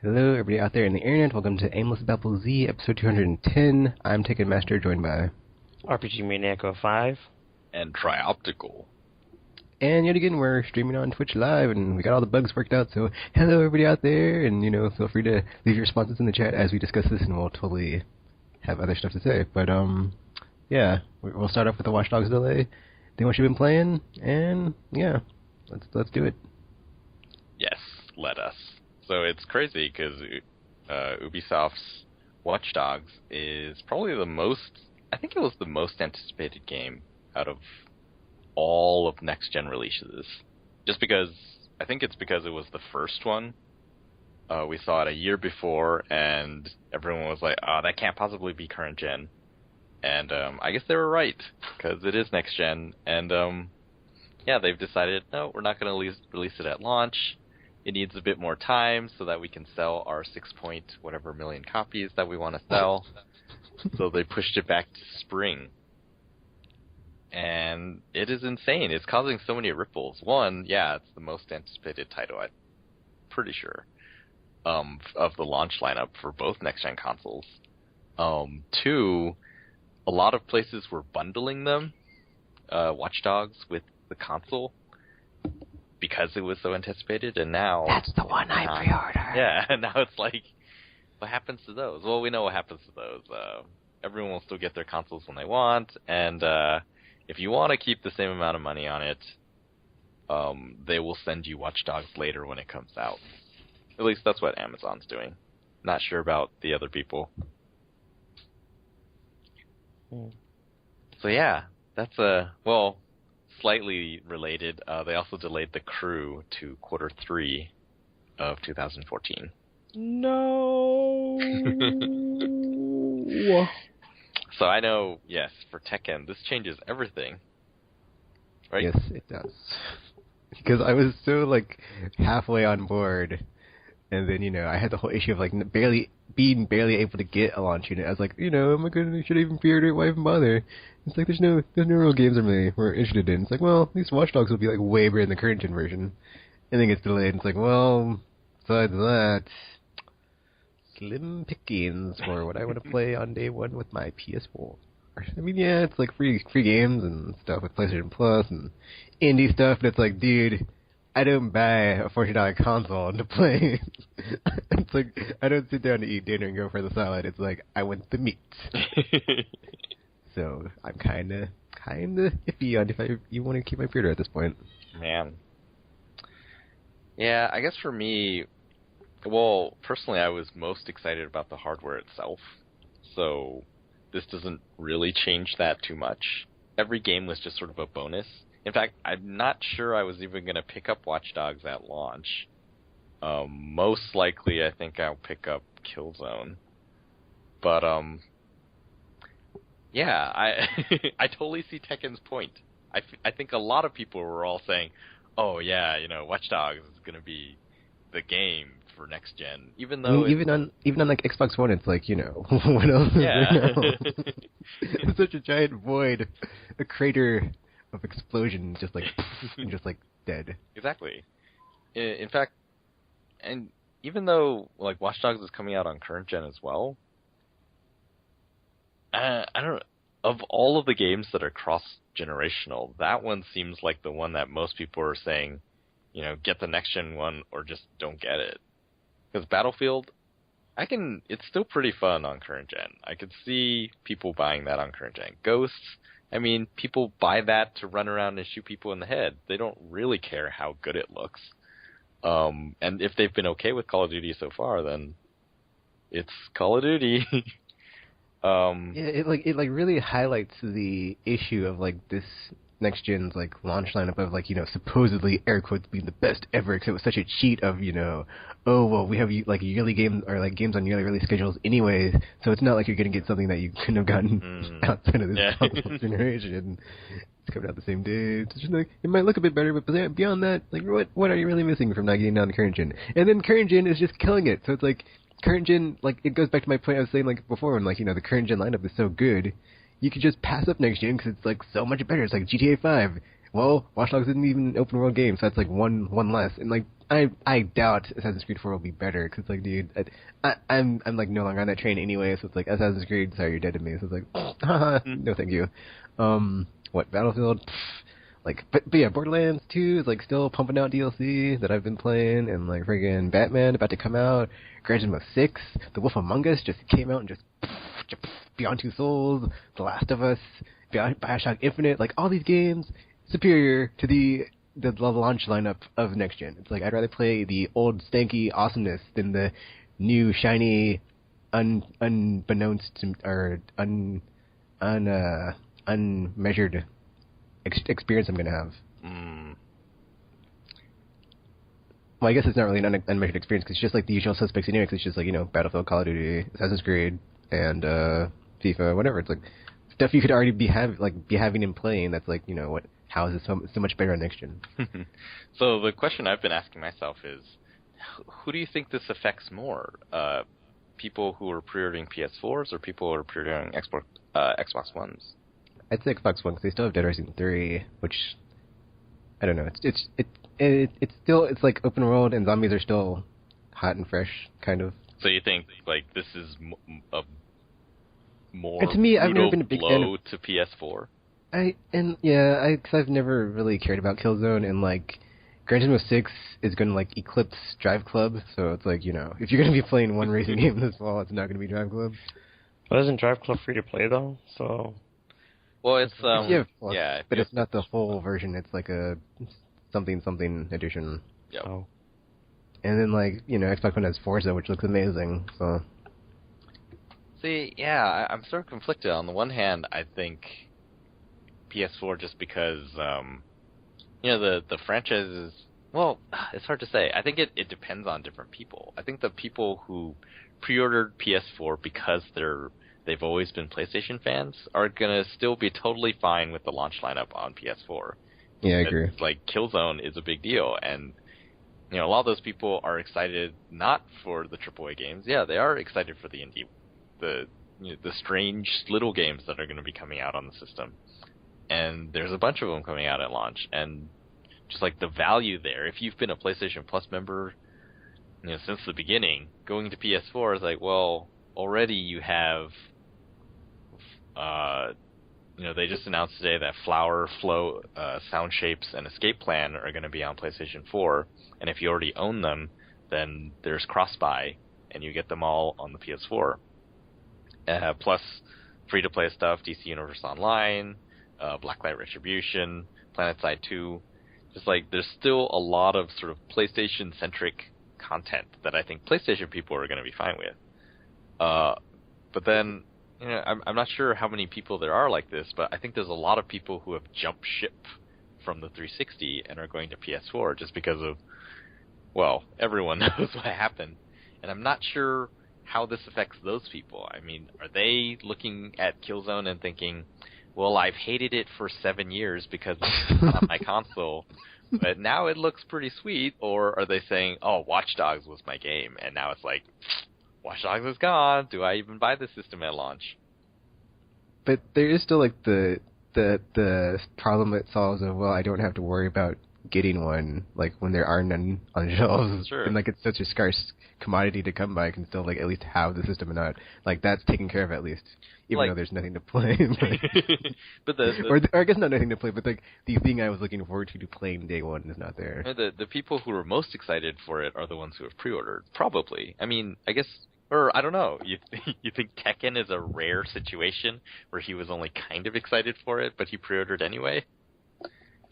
Hello, everybody out there in the internet. Welcome to Aimless Babble Z, episode 210. I'm Ticket Master, joined by RPG Maniac 05 and Trioptical. And yet again, we're streaming on Twitch Live, and we got all the bugs worked out. So, hello, everybody out there, and feel free to leave your responses in the chat as we discuss this, and we'll totally have other stuff to say. But yeah, we'll start off with the Watch Dogs delay. Then what you've been playing, and yeah, let's do it. Yes, let us. So it's crazy because Ubisoft's Watch Dogs is probably I think it was the most anticipated game out of all of next-gen releases. Just because, I think it's because it was the first one. We saw it a year before, and everyone was like, oh, that can't possibly be current-gen. And I guess they were right, because it is next-gen. And yeah, they've decided, no, we're not going to release it at launch. It needs a bit more time so that we can sell our 6-point-whatever million copies that we want to sell. So they pushed it back to spring. And it is insane. It's causing so many ripples. One, yeah, it's the most anticipated title, I'm pretty sure, of the launch lineup for both next-gen consoles. Two, a lot of places were bundling them, Watch Dogs, with the console because it was so anticipated, and now... That's the one I pre-ordered. Yeah, and now it's like, what happens to those? Well, we know what happens to those. Everyone will still get their consoles when they want, and if you want to keep the same amount of money on it, they will send you Watch Dogs later when it comes out. At least that's what Amazon's doing. Not sure about the other people. So yeah, that's slightly related. They also delayed The Crew to Q3 of 2014. No. So I know, yes, for Tekken, this changes everything. Right? Yes, it does. Because I was so, halfway on board, and then, I had the whole issue of, barely able to get a launch unit. I was like, oh my goodness, should I even pre-order it? Why even bother? It's like, there's no real games we're interested in. It's like, well, at least Watch Dogs will be, way better than the current gen version. And then it gets delayed, and it's like, well, besides that... slim pickings for what I want to play on day one with my PS4. I mean, yeah, it's free games and stuff with PlayStation Plus and indie stuff, but it's like, dude, I don't buy a $40 console to play. It's like, I don't sit down to eat dinner and go for the salad. It's like, I want the meat. So, I'm kinda iffy on if you want to keep my pre-order at this point. Man. Yeah, I guess for me... Well, personally, I was most excited about the hardware itself, so this doesn't really change that too much. Every game was just sort of a bonus. In fact, I'm not sure I was even going to pick up Watch Dogs at launch. Most likely, I think I'll pick up Killzone. But, yeah, I totally see Tekken's point. I think a lot of people were all saying, oh, yeah, Watch Dogs is going to be the game for next gen, even though even on Xbox One, it's like, what else is there now? It's such a giant void, a crater of explosion, just dead. Exactly. In fact, and even though Watch Dogs is coming out on current gen as well, I don't know, of all of the games that are cross-generational, that one seems like the one that most people are saying, get the next gen one or just don't get it. Because Battlefield, it's still pretty fun on current gen. I could see people buying that on current gen. Ghosts, people buy that to run around and shoot people in the head. They don't really care how good it looks. And if they've been okay with Call of Duty so far, then it's Call of Duty. Yeah, it really highlights the issue of this next gen's launch lineup of supposedly air quotes being the best ever, because it was such a cheat of oh well, we have yearly games or games on yearly release schedules anyway, so it's not like you're gonna get something that you couldn't have gotten outside of this console generation. It's coming out the same day. It's just it might look a bit better, but beyond that, what are you really missing from not getting down the current gen? And then current gen is just killing it. So it's current gen, it goes back to my point I was saying before when the current gen lineup is so good. You could just pass up next gen because it's so much better. It's like GTA 5. well, Watch Dogs isn't even an open world game, so that's like one less. And like, I doubt Assassin's Creed 4 will be better, because like, dude, I'm like no longer on that train anyway. So it's like Assassin's Creed, sorry, you're dead to me. So it's like, haha, no, thank you. What Battlefield? Like, but yeah, Borderlands 2 is like still pumping out DLC that I've been playing, and like friggin' Batman about to come out. Gran Turismo 6, The Wolf Among Us just came out, and just Beyond Two Souls, The Last of Us, Bioshock Infinite, like all these games superior to the launch lineup of next gen. It's like I'd rather play the old stanky awesomeness than the new shiny, unbeknownst or unmeasured experience I'm gonna have. Well, I guess it's not really an unmeasured experience because it's just like the usual suspects anyway. 'Cause it's just like, you know, Battlefield, Call of Duty, Assassin's Creed, and FIFA, whatever. It's like stuff you could already be having and playing. That's like, you know, what? How is it so much better on next gen? So the question I've been asking myself is, who do you think this affects more? People who are pre-ordering PS4s or people who are pre-ordering Xbox Ones? I'd say Xbox One because they still have Dead Rising 3, which I don't know. It's still like open world and zombies are still hot and fresh, kind of. So you think like this is a more and to me, I've never been a big fan blow to PS4? Because I've never really cared about Killzone, and like Gran Turismo 6 is going to like eclipse Drive Club, so it's like, you know, if you're going to be playing one racing game this fall, it's not going to be Drive Club. But isn't Drive Club free to play though? So. Well, it's but it's not the full version. It's like a something edition. Yep. Oh. And then like, you know, Xbox One has Forza, which looks amazing. So. See, yeah, I'm sort of conflicted. On the one hand, I think PS4 just because, you know, the franchise is, well, it's hard to say. I think it depends on different people. I think the people who pre-ordered PS4 because they've always been PlayStation fans are going to still be totally fine with the launch lineup on PS4. Yeah, I agree. Like, Killzone is a big deal, and, you know, a lot of those people are excited not for the AAA games. Yeah, they are excited for the indie, the strange little games that are going to be coming out on the system. And there's a bunch of them coming out at launch, and just like the value there, if you've been a PlayStation Plus member, you know, since the beginning, going to PS4 is like, well, already you have, you know, they just announced today that Flower, Flow, Sound Shapes, and Escape Plan are going to be on PlayStation 4, and if you already own them, then there's cross-buy, and you get them all on the PS4. Plus, free-to-play stuff, DC Universe Online, Blacklight Retribution, PlanetSide 2. Just like, there's still a lot of sort of PlayStation-centric content that I think PlayStation people are going to be fine with. But then, you know, I'm not sure how many people there are like this, but I think there's a lot of people who have jumped ship from the 360 and are going to PS4 just because of, well, everyone knows what happened. And I'm not sure how this affects those people. I mean, are they looking at Killzone and thinking, well, I've hated it for 7 years because it's not on my console, but now it looks pretty sweet? Or are they saying, oh, Watch Dogs was my game, and now it's like, Watch Dogs is gone. Do I even buy the system at launch? But there is still like the problem it solves of, well, I don't have to worry about getting one, like when there are none on shelves. Sure. And like it's such a scarce commodity to come by, I can still like at least have the system and not like that's taken care of at least, even like, though there's nothing to play. But or I guess not nothing to play, but like the thing I was looking forward to playing day one is not there. The people who are most excited for it are the ones who have pre-ordered, probably. I mean, I guess, or I don't know. You think Tekken is a rare situation where he was only kind of excited for it, but he pre-ordered anyway?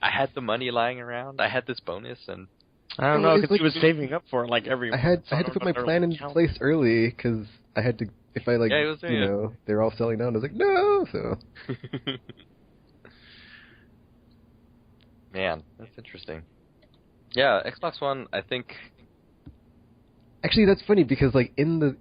I had the money lying around. I had this bonus, and I don't know, because he was saving up for it like every I had to put my plan in place early because I had to. If I like, you know, they're all selling out. I was like, no. So. Man, that's interesting. Yeah, Xbox One, I think. Actually, that's funny because like in the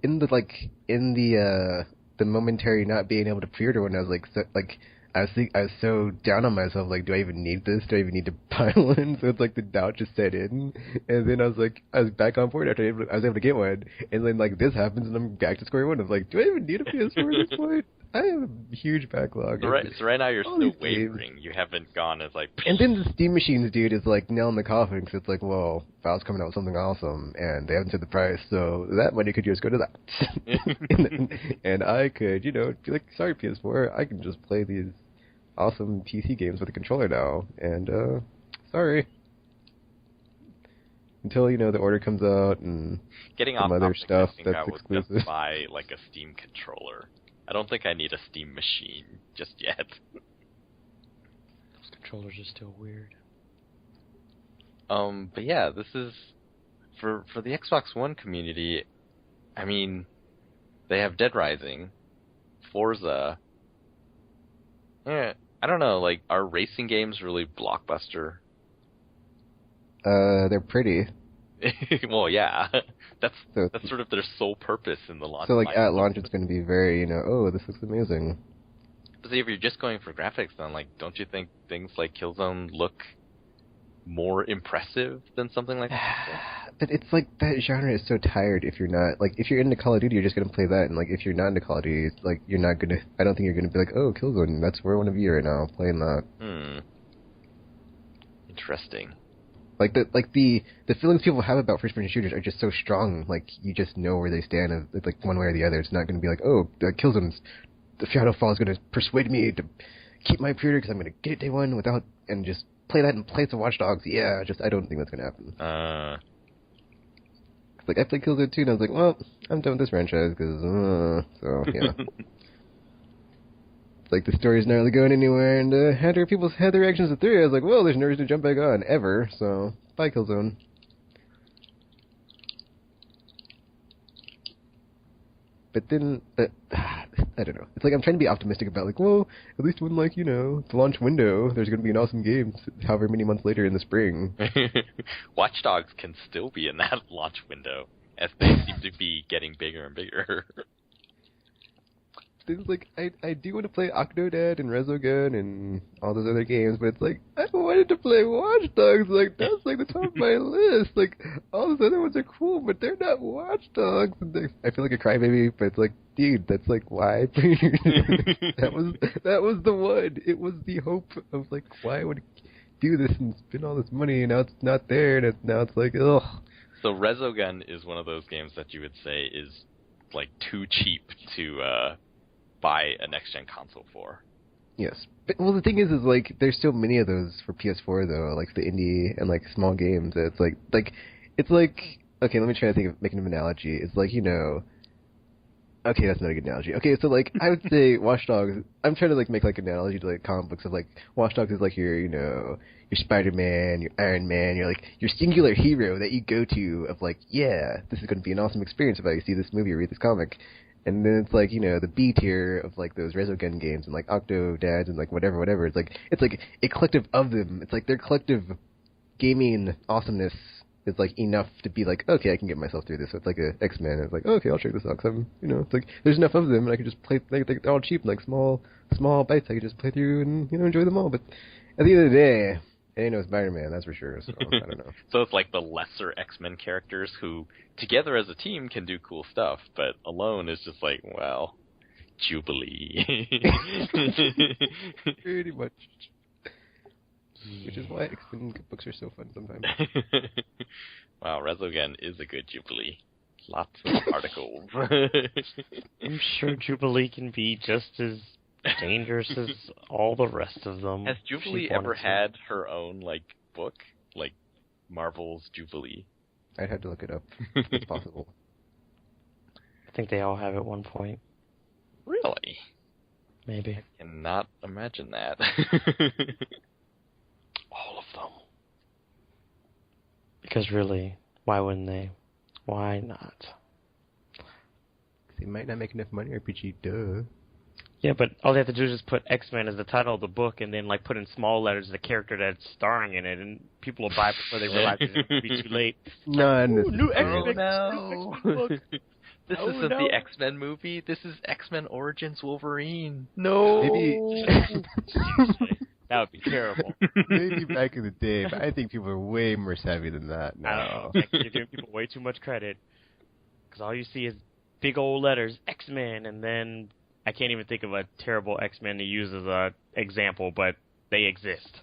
momentary not being able to pre-order one, I was like, I was so down on myself, like, do I even need this? Do I even need to buy one? So it's like the doubt just set in, and then I was back on board after I was able to get one, and then like this happens, and I'm back to square one. I was like, do I even need a PS4 at this point? I have a huge backlog. So right now you're all still these games. wavering. You haven't gone as like... And then the Steam machines, dude, is like nail in the coffin, because it's like, well, Valve's coming out with something awesome, and they haven't said the price, so that money could just go to that. and I could, be like, sorry, PS4, I can just play these awesome PC games with a controller now, and, sorry. Until, the order comes out, and getting some off other topic, stuff I think that's I would exclusive. just buy, like, a Steam controller. I don't think I need a Steam machine just yet. Those controllers are still weird. But yeah, this is... For the Xbox One community, I mean, they have Dead Rising, Forza... Yeah, I don't know, like, are racing games really blockbuster? They're pretty. Well, yeah. That's So, sort of their sole purpose in the launch. so like, at launch it's going to be very, oh, this looks amazing. But see, if you're just going for graphics, then, like, don't you think things like Killzone look more impressive than something like that? But it's like, that genre is so tired if you're not, like, if you're into Call of Duty, you're just going to play that, and, like, if you're not into Call of Duty, it's like, you're not going to, I don't think you're going to be like, oh, Killzone, that's where I want to be right now, playing that. Interesting. Like, the feelings people have about first-person shooters are just so strong, like, you just know where they stand, like, one way or the other. It's not going to be like, oh, Killzone's, the Shadowfall is going to persuade me to keep my pre-order because I'm going to get it day one and just play that and play some Watch Dogs. Yeah, I don't think that's going to happen. Like, I played Killzone 2, and I was like, well, I'm done with this franchise, because, so, yeah. It's like, the story's not really going anywhere, and after people had their reactions to 3, I was like, well, there's no reason to jump back on, ever, so, bye, Killzone. But then, I don't know. It's like, I'm trying to be optimistic about, like, well, at least when, like, the launch window, there's going to be an awesome game however many months later in the spring. Watch Dogs can still be in that launch window, as they seem to be getting bigger and bigger. It's like, I do want to play Octodad and Resogun and all those other games, but it's like, I wanted to play Watch Dogs, like, that's like the top of my list, like, all those other ones are cool, but they're not Watch Dogs. I feel like a crybaby, but it's like, dude, that's like, why? that was the one. It was the hope of, like, why I would do this and spend all this money, and now it's not there, and now it's like, ugh. So Resogun is one of those games that you would say is, like, too cheap to, buy a next-gen console for. Yes. But, well, the thing is like, there's so many of those for PS4, though, like the indie and, like, small games. It's like, okay, let me try to think of making an analogy. It's like, okay, that's not a good analogy. Okay, so, like, I would say Watch Dogs, I'm trying to, like, make, like, an analogy to, like, comic books of, like, Watch Dogs is, like, your, your Spider-Man, your Iron Man, your singular hero that you go to of, like, yeah, this is going to be an awesome experience if I see this movie or read this comic. And then it's like, the B tier of, like, those Resogun games and, like, Octodads and, like, whatever. It's like a collective of them. It's like their collective gaming awesomeness is, like, enough to be like, okay, I can get myself through this. So it's like a X-Men. It's like, okay, I'll check this out. Cause it's like, there's enough of them and I can just play, like, they're all cheap, like, small bites. I can just play through and, enjoy them all. But at the end of the day, it ain't no Spider-Man, that's for sure, so I don't know. So it's like the lesser X-Men characters who, together as a team, can do cool stuff, but alone is just like, well, Jubilee. Pretty much. Which is why X-Men books are so fun sometimes. Wow, Resogun is a good Jubilee. Lots of articles. I'm sure Jubilee can be just as dangerous as all the rest of them. Has Jubilee ever had her own, like, book? Like, Marvel's Jubilee? I'd have to look it up. It's possible. I think they all have at one point. Really? Maybe. I cannot imagine that. All of them. Because really, why wouldn't they? Why not? They might not make enough money, RPG, duh. Yeah, but all they have to do is just put X-Men as the title of the book and then, like, put in small letters the character that's starring in it, and people will buy it before they realize it's going to be too late. No, new X-Men, no. new X-Men book. This Oh, isn't no. the X-Men movie. This is X-Men Origins Wolverine. No. Maybe That would be terrible. maybe back in the day, but I think people are way more savvy than that now. I don't know. You're giving people way too much credit. Because all you see is big old letters, X-Men, and then I can't even think of a terrible X-Men to use as a example, but they exist.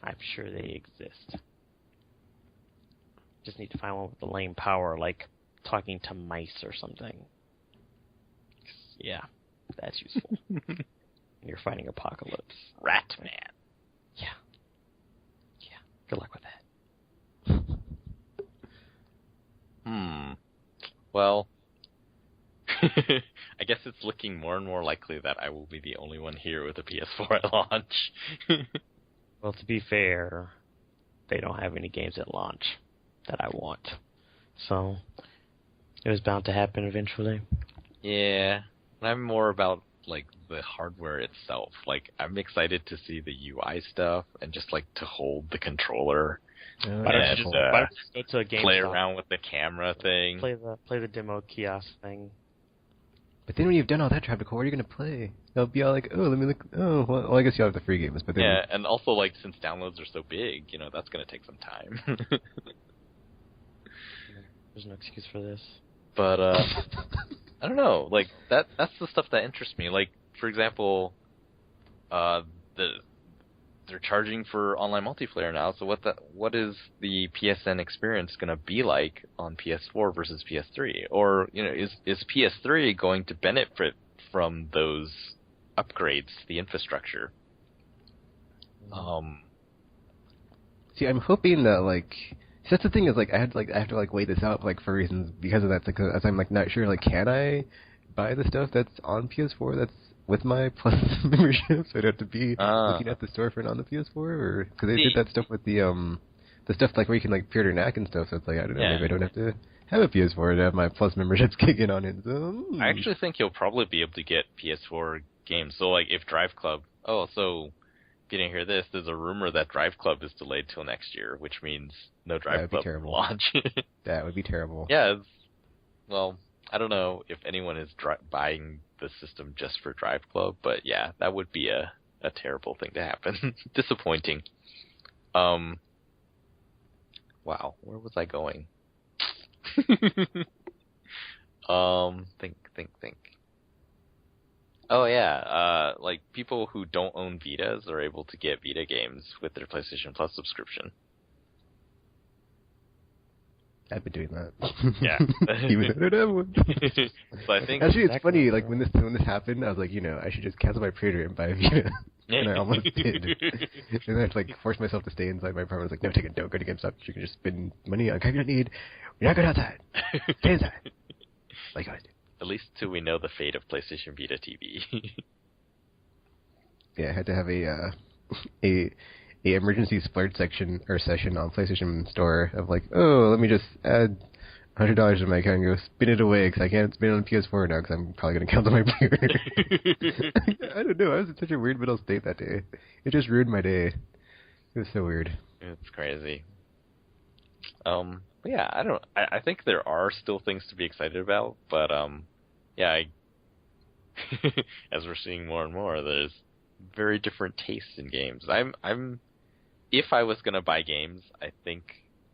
I'm sure they exist. Just need to find one with the lame power, like talking to mice or something. Yeah, that's useful. You're fighting Apocalypse. Ratman. Yeah. Good luck with that. Well, I guess it's looking more and more likely that I will be the only one here with a PS4 at launch. Well, to be fair, they don't have any games at launch that I want. So, it was bound to happen eventually. Yeah, I'm more about, like, the hardware itself. Like, I'm excited to see the UI stuff and just, like, to hold the controller. Why don't you just go to a GameStop? Play around with the camera thing. Play the demo kiosk thing. But then when you've done all that traffic, what are you going to play? They'll be all like, oh, let me look. Oh, well, I guess you'll have the free games. But then... Yeah, and also, like, since downloads are so big, you know, that's going to take some time. There's no excuse for this. But, I don't know. Like, that's the stuff that interests me. Like, for example, they're charging for online multiplayer now, so what is the PSN experience going to be like on PS4 versus PS3? Or, you know, is PS3 going to benefit from those upgrades to the infrastructure? See, I'm hoping that, like... See, that's the thing is, like, I have to wait this out, like, for reasons because of that, like, as I'm, like, not sure, like, can I buy the stuff that's on PS4 that's with my Plus membership, so I'd have to be looking at the storefront on the PS4, or because they did that stuff with the stuff like where you can like pre-order NAC and stuff. So it's like I don't know, maybe I don't have to have a PS4 to have my Plus memberships kicking on it. So, I actually think you'll probably be able to get PS4 games. So like if Drive Club, if you didn't hear this, there's a rumor that Drive Club is delayed till next year, which means no Drive Club launch. That would be terrible. Yeah, well, I don't know if anyone is buying the system just for Drive Club, but yeah, that would be a terrible thing to happen. Disappointing. Wow, where was I going? Think. Oh yeah, like people who don't own Vitas are able to get Vita games with their PlayStation Plus subscription. I've been doing that. Yeah. Even though I don't have one. So I think actually, it's funny. Like when this happened, I was like, you know, I should just cancel my pre-order and buy a Vita, and I almost did. And then I had to like force myself to stay inside my apartment. I was like, no, don't go to GameStop. You can just spend money on crap you don't need. You're not going outside. Stay inside. Like I do. At least till we know the fate of PlayStation Vita TV. Yeah, I had to have a emergency splurge session on PlayStation Store of like, oh, let me just add $100 to my account and go spin it away because I can't spin it on PS4 now because I'm probably going to cancel my pre-order. I don't know. I was in such a weird mental state that day. It just ruined my day. It was so weird. It's crazy. Yeah, I think there are still things to be excited about, but yeah, as we're seeing more and more, there's very different tastes in games. If I was gonna buy games, I think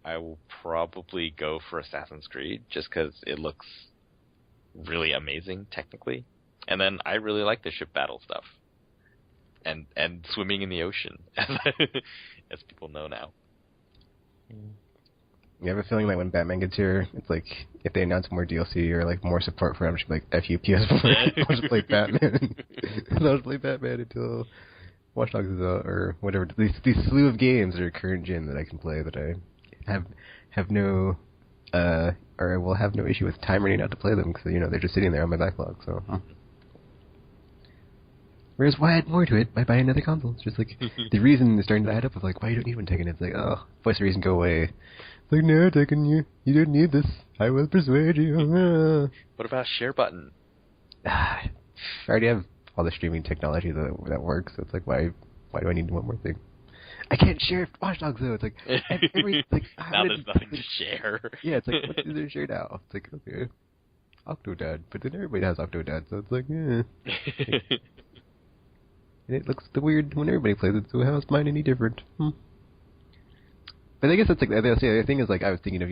I will probably go for Assassin's Creed just because it looks really amazing technically, and then I really like the ship battle stuff, and swimming in the ocean, as people know now. You have a feeling like when Batman gets here, it's like if they announce more DLC or like more support for him, I'm just like F you PS4. I'll just play Batman. I'll just play Batman until Watch Dogs is out or whatever. These slew of games that are current gen that I can play that I have no or I will have no issue with time running out to play them because you know they're just sitting there on my backlog. So. Whereas why add more to it by buying another console? It's just like the reason is starting to add up of like why you don't need one Tekken. It's like oh, voice of reason go away. It's like no Tekken, you don't need this. I will persuade you. What about share button? I already have all the streaming technology that works. So it's like why do I need one more thing? I can't share Watch Dogs though. It's like every like now there's nothing to share. Yeah, it's like what is there to share now? It's like okay, Octodad, but then everybody has Octodad, so it's like yeah. And it looks weird when everybody plays it, so how is mine any different? But I guess that's like the other thing is like I was thinking of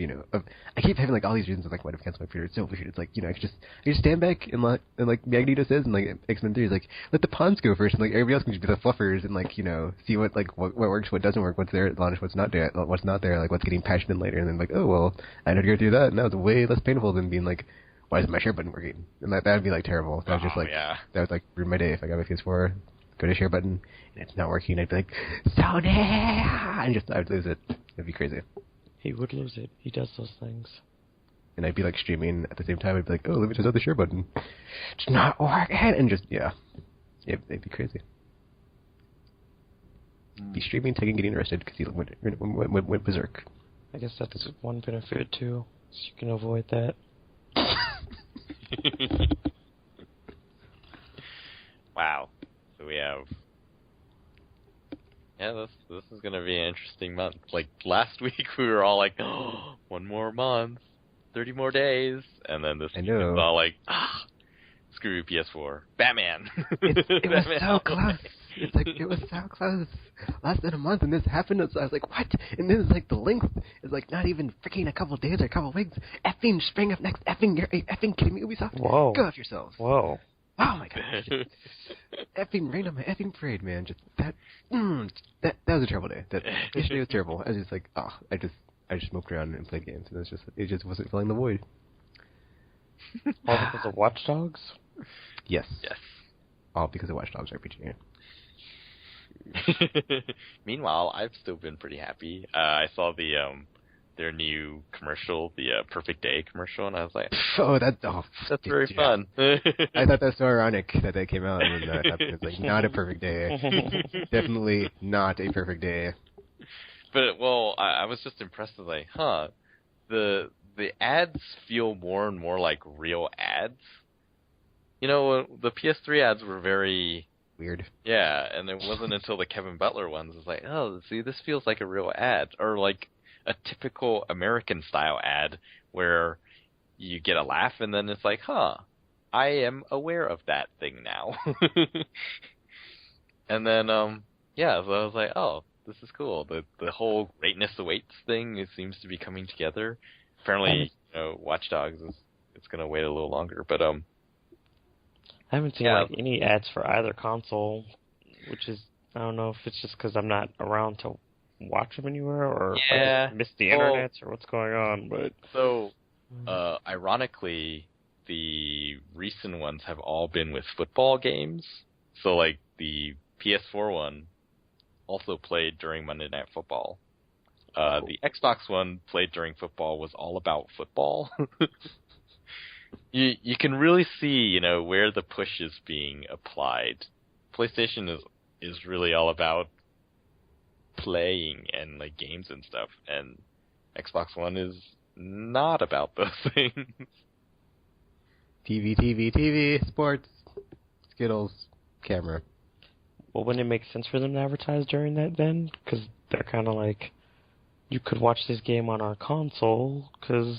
I keep having like all these reasons of like why to cancel my pre-order. It's so weird. It's like I just stand back and like Magneto says and like X-Men 3 is like let the pawns go first and like everybody else can just be the fluffers and like see what works, what doesn't work, what's there at launch, what's not there, like what's getting patched in later, and then like oh well I had to go through that and that was way less painful than being like why isn't my share button working, and that would be like terrible. That was just like that would like ruin my day if I got my PS4. Go to share button and it's not working. I'd be like, Sony, and I would lose it. It'd be crazy. He would lose it. He does those things. And I'd be like streaming at the same time. I'd be like, oh, let me just hit the share button. It's not working, and just it'd be crazy. Be streaming, taking, getting arrested because he went berserk. I guess that's one benefit too, so you can avoid that. Wow. So we have... Yeah, this is going to be an interesting month. Like, last week we were all like, oh, 1 more month, 30 more days. And then this week it's all like, screw you, PS4. Batman! It was so close. It's like, it was so close. Less than a month and this happened. So I was like, what? And then it's like the length is like not even freaking a couple days or a couple weeks. Effing spring up next. You're effing kidding me, Ubisoft? Whoa. Go off yourselves. Whoa. Oh my gosh. Effing rain on my effing parade, man. Just that was a terrible day. Yesterday was terrible. I was just like, I just smoked around and played games, and it just wasn't filling the void. All because of Watch Dogs? Yes. Yes. All because of Watch Dogs RPG. Meanwhile, I've still been pretty happy. I saw their new commercial, the Perfect Day commercial, and I was like, that's very fun. I thought that was so ironic that they came out and that happened. It's like, not a perfect day. Definitely not a perfect day. But, well, I was just impressed with like, the ads feel more and more like real ads. The PS3 ads were very... weird. Yeah, and it wasn't until the Kevin Butler ones was like, oh, see, this feels like a real ad. Or like a typical American-style ad where you get a laugh and then it's like, I am aware of that thing now. And then, so I was like, oh, this is cool. The whole greatness awaits thing, it seems to be coming together. Apparently, Watch Dogs it's going to wait a little longer, but I haven't seen any ads for either console, which is, I don't know if it's just because I'm not around to watch them anywhere, or I missed the internet, or what's going on. But so, ironically, the recent ones have all been with football games. So, like the PS4 one also played during Monday Night Football. The Xbox one played during football was all about football. You can really see, where the push is being applied. PlayStation is really all about playing and like games and stuff, and Xbox One is not about those things. TV, sports, Skittles, camera. Well, wouldn't it make sense for them to advertise during that then? Because they're kind of like, you could watch this game on our console, because...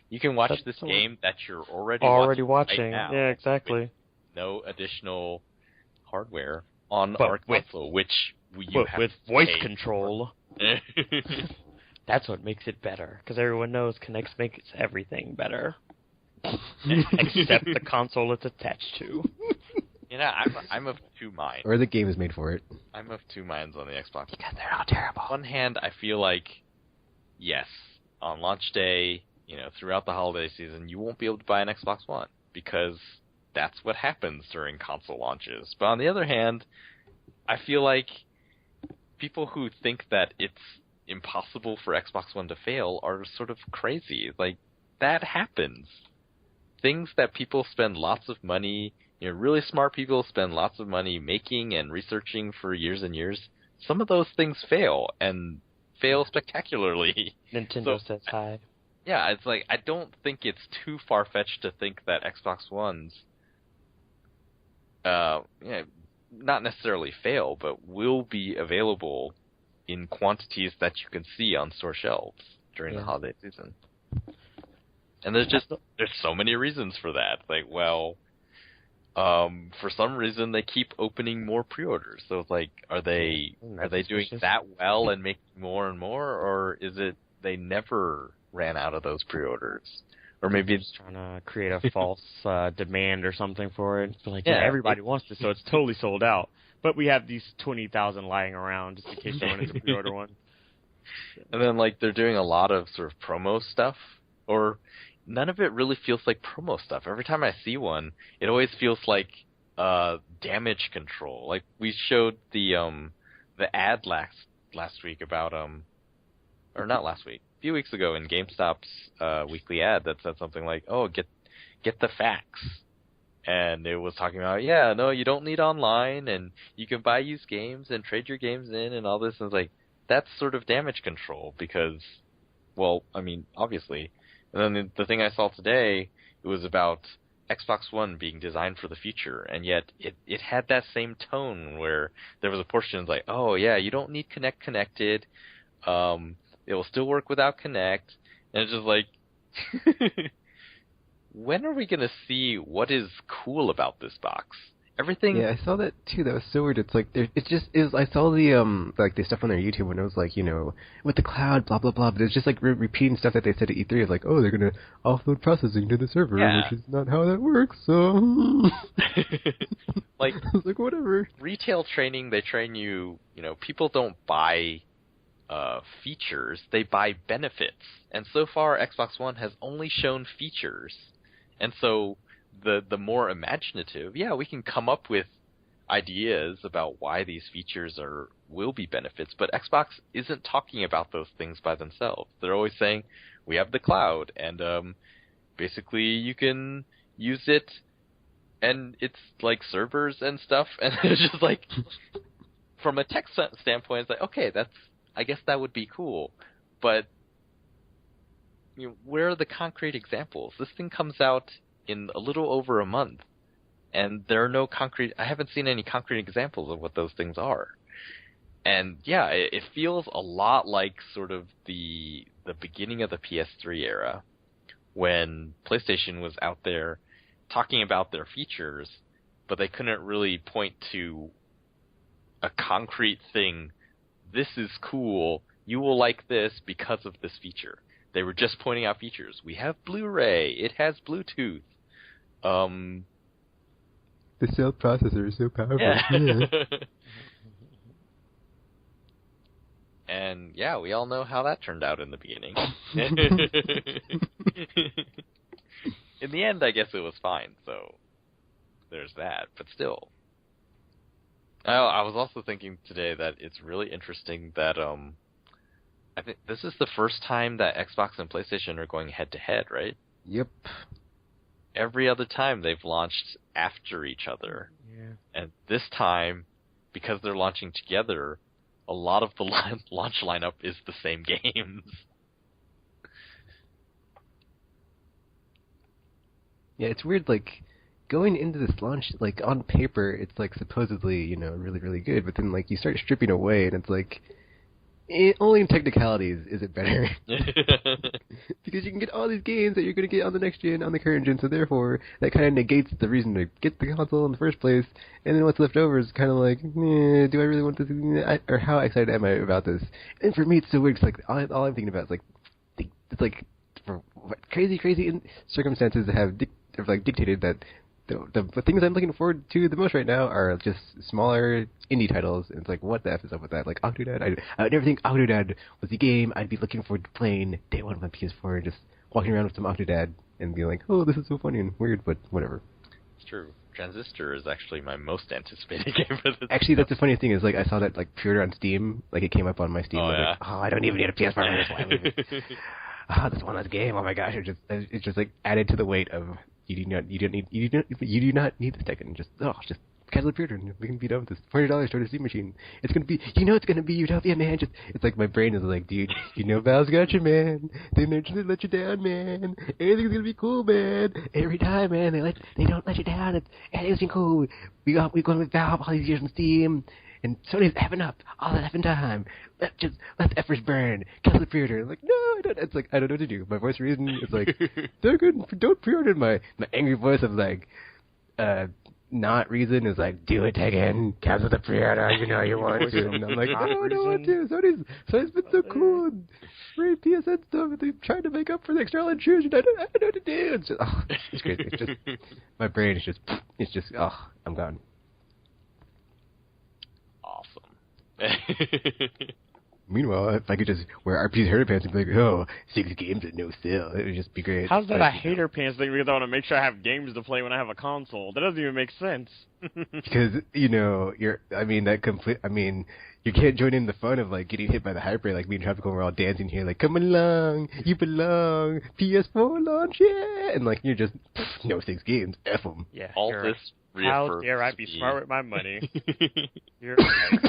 You can watch this game that you're already watching. Right now, yeah, exactly. No additional hardware on our console, which you have with voice control. That's what makes it better, because everyone knows Kinect makes everything better, except the console it's attached to. I'm of two minds. Or the game is made for it. I'm of two minds on the Xbox. Because they're all terrible. On one hand, I feel like, yes, on launch day, throughout the holiday season, you won't be able to buy an Xbox One, because that's what happens during console launches. But on the other hand, I feel like people who think that it's impossible for Xbox One to fail are sort of crazy. Like, that happens. Things that people spend lots of money, really smart people spend lots of money making and researching for years and years. Some of those things fail, and fail spectacularly. Nintendo says hi. Yeah, it's like, I don't think it's too far-fetched to think that Xbox Ones, not necessarily fail, but will be available in quantities that you can see on store shelves during the holiday season. And there's so many reasons for that. Like, well, for some reason they keep opening more pre-orders. So it's like, are they doing that well and making more and more, or is it they never ran out of those pre-orders? Or maybe just trying to create a false demand or something for it. Like, yeah, everybody wants this, so it's totally sold out. But we have these 20,000 lying around just in case someone is a pre-order one. And then, like, they're doing a lot of sort of promo stuff, or none of it really feels like promo stuff. Every time I see one, it always feels like damage control. Like, we showed the ad last week about or not last week, a few weeks ago in GameStop's weekly ad that said something like, "Oh, get the facts." And it was talking about, yeah, no, you don't need online, and you can buy used games and trade your games in and all this. And it's like, that's sort of damage control because, well, I mean, obviously. And then the thing I saw today, it was about Xbox One being designed for the future, and yet it had that same tone where there was a portion that's like, oh, yeah, you don't need Kinect connected. It will still work without Kinect. And it's just like... when are we going to see what is cool about this box? Everything... Yeah, I saw that too. That was so weird. It's like, it just is... I saw the, like, the stuff on their YouTube when it was like, you know, with the cloud, blah, blah, blah. But it's just like repeating stuff that they said at E3 of like, oh, they're going to offload processing to the server, which is not how that works, so... like, I was like, whatever. Retail training, they train you, you know, people don't buy features, they buy benefits. And so far, Xbox One has only shown features. And so the more imaginative, yeah, we can come up with ideas about why these features will be benefits, but Xbox isn't talking about those things by themselves. They're always saying, we have the cloud, and basically you can use it, and it's like servers and stuff, and it's just like, from a tech standpoint, it's like, okay, I guess that would be cool, but you know, where are the concrete examples? This thing comes out in a little over a month, and there are no concrete... I haven't seen any concrete examples of what those things are. And yeah, it feels a lot like sort of the beginning of the PS3 era, when PlayStation was out there talking about their features, but they couldn't really point to a concrete thing. This is cool. You will like this because of this feature. They were just pointing out features. We have Blu-ray. It has Bluetooth. The cell processor is so powerful. Yeah. And yeah, we all know how that turned out in the beginning. In the end, I guess it was fine. So there's that. But still. I was also thinking today that it's really interesting that I think this is the first time that Xbox and PlayStation are going head-to-head, right? Yep. Every other time they've launched after each other. Yeah. And this time, because they're launching together, a lot of the launch lineup is the same games. Yeah, it's weird, like, going into this launch, like, on paper, it's, like, supposedly, you know, really, really good, but then, like, you start stripping away, and it's like... only in technicalities is it better. Because you can get all these games that you're going to get on the next gen, on the current gen, so therefore that kind of negates the reason to get the console in the first place, and then what's left over is kind of like, do I really want this, or how excited am I about this? And for me it's so weird, it's like, all I'm thinking about is like, it's like, for crazy circumstances that have dictated that the things I'm looking forward to the most right now are just smaller indie titles, and it's like, what the F is up with that? Like, Octodad, I would never think Octodad was the game I'd be looking forward to playing day one on my PS4, just walking around with some Octodad and being like, oh, this is so funny and weird, but whatever. It's true. Transistor is actually my most anticipated game for this. Actually, that's the funny thing is, like, I saw that, like, pre-order on Steam, like, it came up on my Steam. Oh, yeah? Like, oh, I don't even need a PS4 for this one. This one last game, oh my gosh, it's just like added to the weight of you do not need the second. Just cancel the pre-order and we can be done with this. $400 toward a Steam machine. It's gonna be, it's gonna be Utopia, man. It's like my brain is like, dude, Valve's got you, man. They never let you down, man. Everything's gonna be cool, man. Every time, man, they don't let you down. Everything's cool. We've gone with Valve all these years on Steam. And Sony's effing up all the effing time. Let the efforts burn. Cancel the pre-order. I'm like, no, I don't. It's like, I don't know what to do. My voice reason is like, they're good. Don't pre-order. My angry voice of like, not reason is like, do it again, cancel the pre-order, you know you want to. And I'm like, no, I don't want to. Sony's been so cool. And free PSN stuff, and they're trying to make up for the external intrusion. I don't know what to do. It's crazy. It's just, my brain is just, I'm gone. Awesome. Meanwhile, if I could just wear RP's hater pants and be like, 6 games at no sale, it would just be great. How's that a hater pants thing? Because I want to make sure I have games to play when I have a console. That doesn't even make sense. Because, you can't join in the fun of, like, getting hit by the hyper, like, me and Tropical, we're all dancing here, like, come along, you belong, PS4 launch, yeah! And, like, you're just, no 6 games, F them. Yeah, all this how dare I be smart with my money? You're right.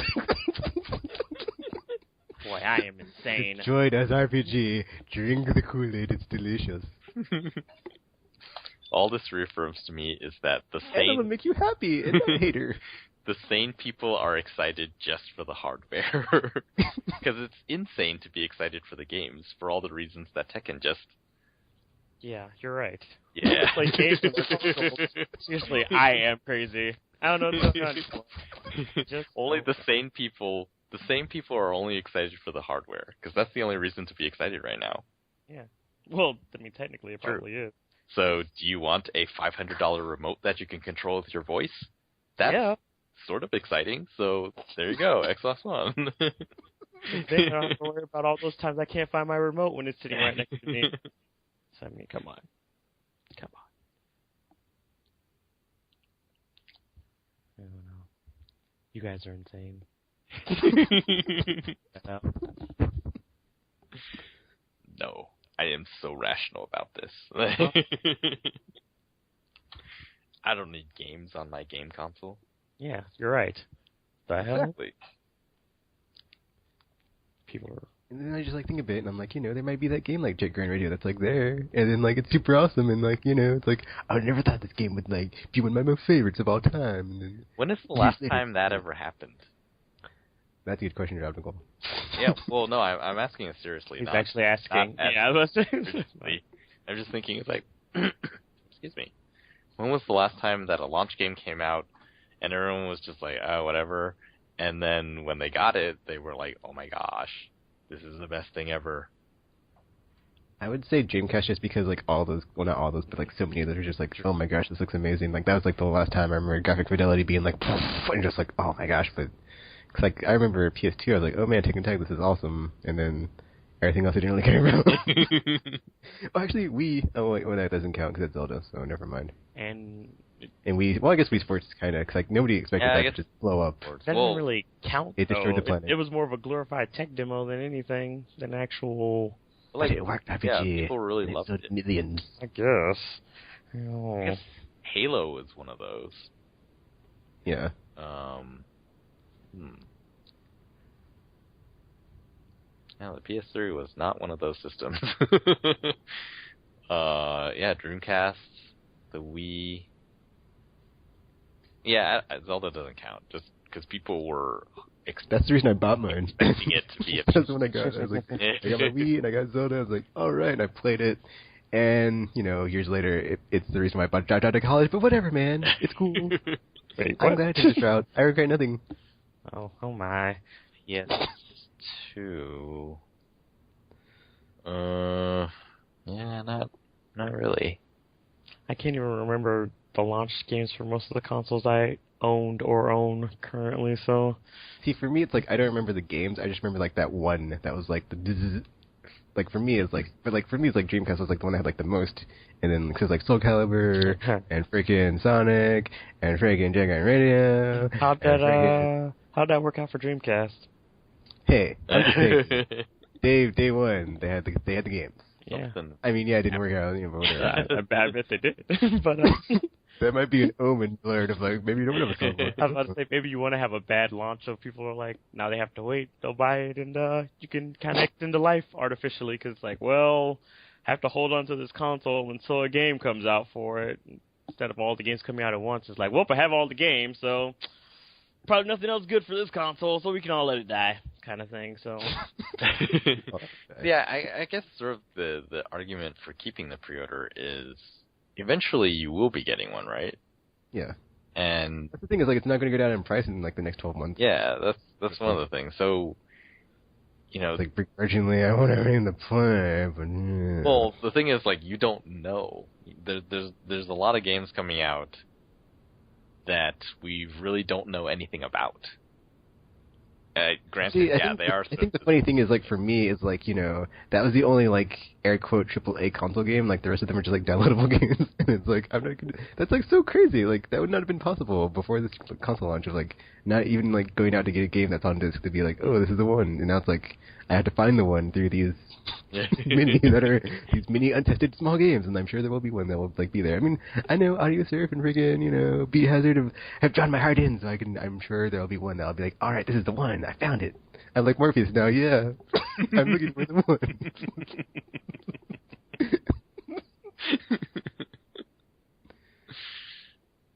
Boy, I am insane. Join us RPG. Drink the Kool-Aid. It's delicious. All this reaffirms to me is that the sane... That will make you happy and not a hater. The sane people are excited just for the hardware. Because it's insane to be excited for the games for all the reasons that Tekken just... Yeah, you're right. Yeah. Like games and consoles. Seriously, I am crazy. I don't know what's going on. Just only the sane people... The same people are only excited for the hardware, because that's the only reason to be excited right now. Yeah. Well, I mean, technically it probably is. So, do you want a $500 remote that you can control with your voice? That's sort of exciting, so there you go, Xbox One. Then I don't have to worry about all those times I can't find my remote when it's sitting right next to me. So, I mean, come on. Come on. I don't know. You guys are insane. No, I am so rational about this. I don't need games on my game console. Yeah, you're right. The hell? Exactly. People are... And then I just like think a bit, and I'm like, there might be that game like Jet Grand Radio that's like there, and then like it's super awesome, and like it's like I never thought this game would like be one of my favorites of all time. And then, when is the last time that ever happened? That's a good question, Nicole. Yeah, well, no, I'm asking it seriously. He's actually asking. I'm just thinking, it's like, excuse me. When was the last time that a launch game came out and everyone was just like, oh, whatever, and then when they got it, they were like, oh my gosh, this is the best thing ever. I would say Dreamcast just because like all those, well not all those, but like so many of those are just like, oh my gosh, this looks amazing. Like that was like the last time I remember graphic fidelity being like, and just like, oh my gosh, but... Cause like I remember PS2, I was like, "Oh man, Tekken Tag, this is awesome," and then everything else I didn't really care about. Well, actually, that doesn't count because it's Zelda, so never mind. And I guess Wii Sports kind of, cause like nobody expected that to just blow up. That didn't really count. It destroyed the planet. It was more of a glorified tech demo than anything, than actual. Like it worked RPG. Yeah, people really loved it. Millions. I guess. I guess Halo is one of those. Yeah. Now, the PS3 was not one of those systems. Dreamcast, the Wii. Yeah, Zelda doesn't count, just because people were... That's the reason I bought mine. Expecting it to be a... That's when I got it. I was like, I got my Wii and I got Zelda. I was like, alright, and I played it. And, years later, it's the reason why I dropped out of college, but whatever, man. It's cool. Wait, I'm glad I took this route. I regret nothing. Oh my. Yes, two. Not really. I can't even remember the launch games for most of the consoles I owned or own currently, so... See, for me, it's like, I don't remember the games, I just remember, like, that one that was, like, the... Like, for me, it's like... But, like, for me, it's like Dreamcast was, like, the one that had, like, the most. And then, because, like, Soul Calibur, and freaking Sonic, and freaking Jet Grand Radio... How'd that work out for Dreamcast? Hey, I'm just saying. Day one, they had the games. Yeah. I mean, yeah, it didn't work out. I bet they did. But that might be an omen alert of like maybe you don't have a software. I was about to say maybe you want to have a bad launch, so people are like, now they have to wait. They'll buy it, and you can kind of extend the life artificially because it's like, well, I have to hold on to this console until a game comes out for it instead of all the games coming out at once. It's like, well, I have all the games, so probably nothing else good for this console, so we can all let it die, kind of thing. So, yeah, I guess sort of the argument for keeping the pre-order is eventually you will be getting one, right? Yeah. And that's the thing is, like, it's not going to go down in price in, like, the next 12 months. Yeah, that's one of the things. So, you know... It's like, begrudgingly, I want everything to play, but... Yeah. Well, the thing is, like, you don't know. There's a lot of games coming out that we really don't know anything about. Granted, they are... I think the funny thing is, like, for me, is, like, you know, that was the only, like, air quote, AAA console game. Like, the rest of them are just, like, downloadable games. And it's like, I'm not gonna... That's, like, so crazy. Like, that would not have been possible before this console launch of, like, not even, like, going out to get a game that's on disc to be like, oh, this is the one. And now it's like, I have to find the one through these mini these mini untested small games, and I'm sure there will be one that will, like, be there. I mean, I know Audio Surf and friggin', you know, Beat Hazard have drawn my heart in, so I'm sure there'll be one that'll be like, alright, this is the one, I found it. I like Morpheus now, yeah. I'm looking for the one.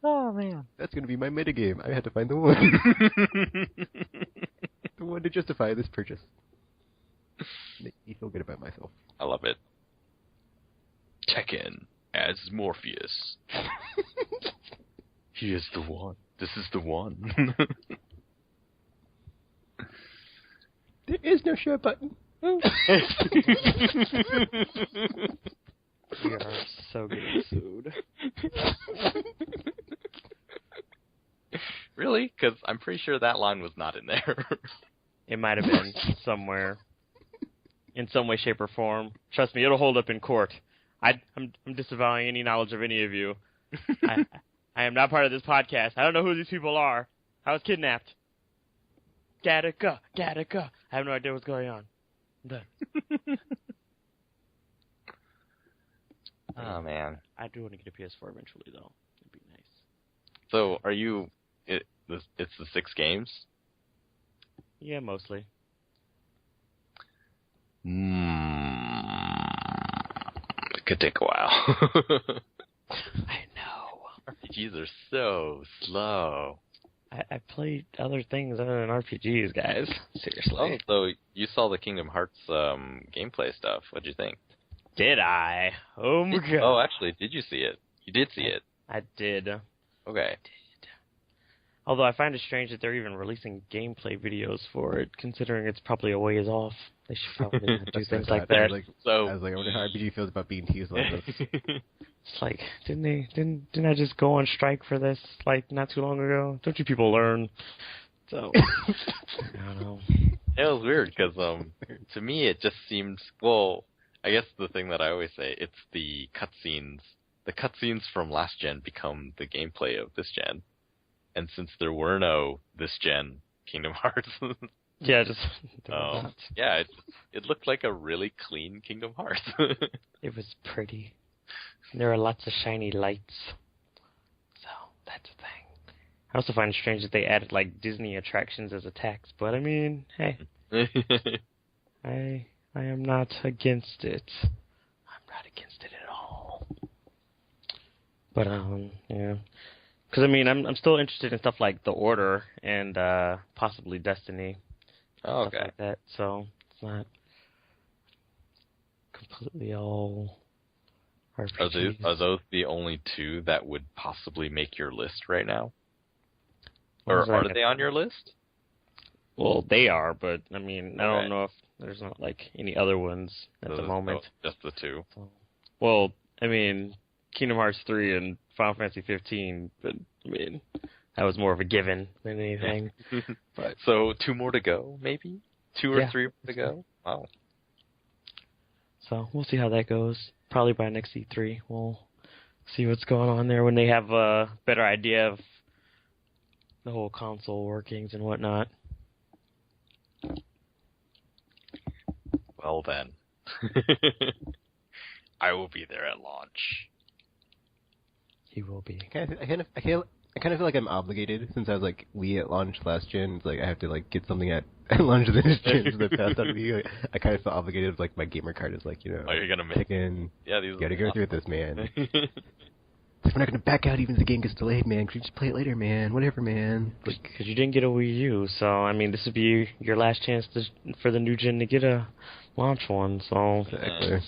Oh, man. That's gonna be my metagame. I had to find the one. The one to justify this purchase. Make me feel good about myself. I love it. Tekken as Morpheus. He is the one. This is the one. There is no share button. We are so getting sued. Really? Because I'm pretty sure that line was not in there. It might have been somewhere. In some way, shape, or form. Trust me, it'll hold up in court. I'm disavowing any knowledge of any of you. I am not part of this podcast. I don't know who these people are. I was kidnapped. Gattaca. I have no idea what's going on. I'm done. Oh, man. I do want to get a PS4 eventually, though. It'd be nice. So, are you... It's the 6 games? Yeah, mostly. It could take a while. I know. RPGs are so slow. I played other things other than RPGs, guys. Seriously. Oh, so you saw the Kingdom Hearts gameplay stuff. What'd you think? Did I? Oh my god. Oh, actually, did you see it? You did see it. I did. Okay. Although I find it strange that they're even releasing gameplay videos for it, considering it's probably a ways off. They should probably not do things like that. I was like, I wonder how RPG feels about being teased like this. It's like, didn't I just go on strike for this, like, not too long ago? Don't you people learn? So, I don't know. It was weird, because to me it just seemed, well, I guess the thing that I always say, it's the cutscenes. The cutscenes from last gen become the gameplay of this gen. And since there were no this gen Kingdom Hearts, yeah, just yeah, it looked like a really clean Kingdom Hearts. It was pretty. There are lots of shiny lights, so that's the thing. I also find it strange that they added like Disney attractions as attacks, but I mean, hey, I am not against it. I'm not against it at all. But yeah. Because, I mean, I'm still interested in stuff like The Order and possibly Destiny. Oh, okay. Stuff like that. So it's not completely all RPGs. Are those the only 2 that would possibly make your list right now? Or are they on your list? Well, they are, but, I mean, I don't know if there's not, like, any other ones at the moment. Just the 2. So, well, I mean, Kingdom Hearts 3 and Final Fantasy 15, but, I mean, that was more of a given than anything. But so 2 more to go, maybe? 2 or 3 more to go? Wow. So we'll see how that goes. Probably by next E3, we'll see what's going on there when they have a better idea of the whole console workings and whatnot. Well then. I will be there at launch. He will be. I kind of feel like I'm obligated since I was like Wii at launch last gen. It's like I have to like get something at launch of this gen that passed on Wii. Like, I kind of feel obligated. Like my gamer card is like, you know, you're gonna pick in. Yeah, these you gotta go through this, man. We're not gonna back out even if the game gets delayed, man. Could you just play it later, man? Whatever, man. Because you didn't get a Wii U, so I mean, this would be your last chance for the new gen to get a launch one. So exactly.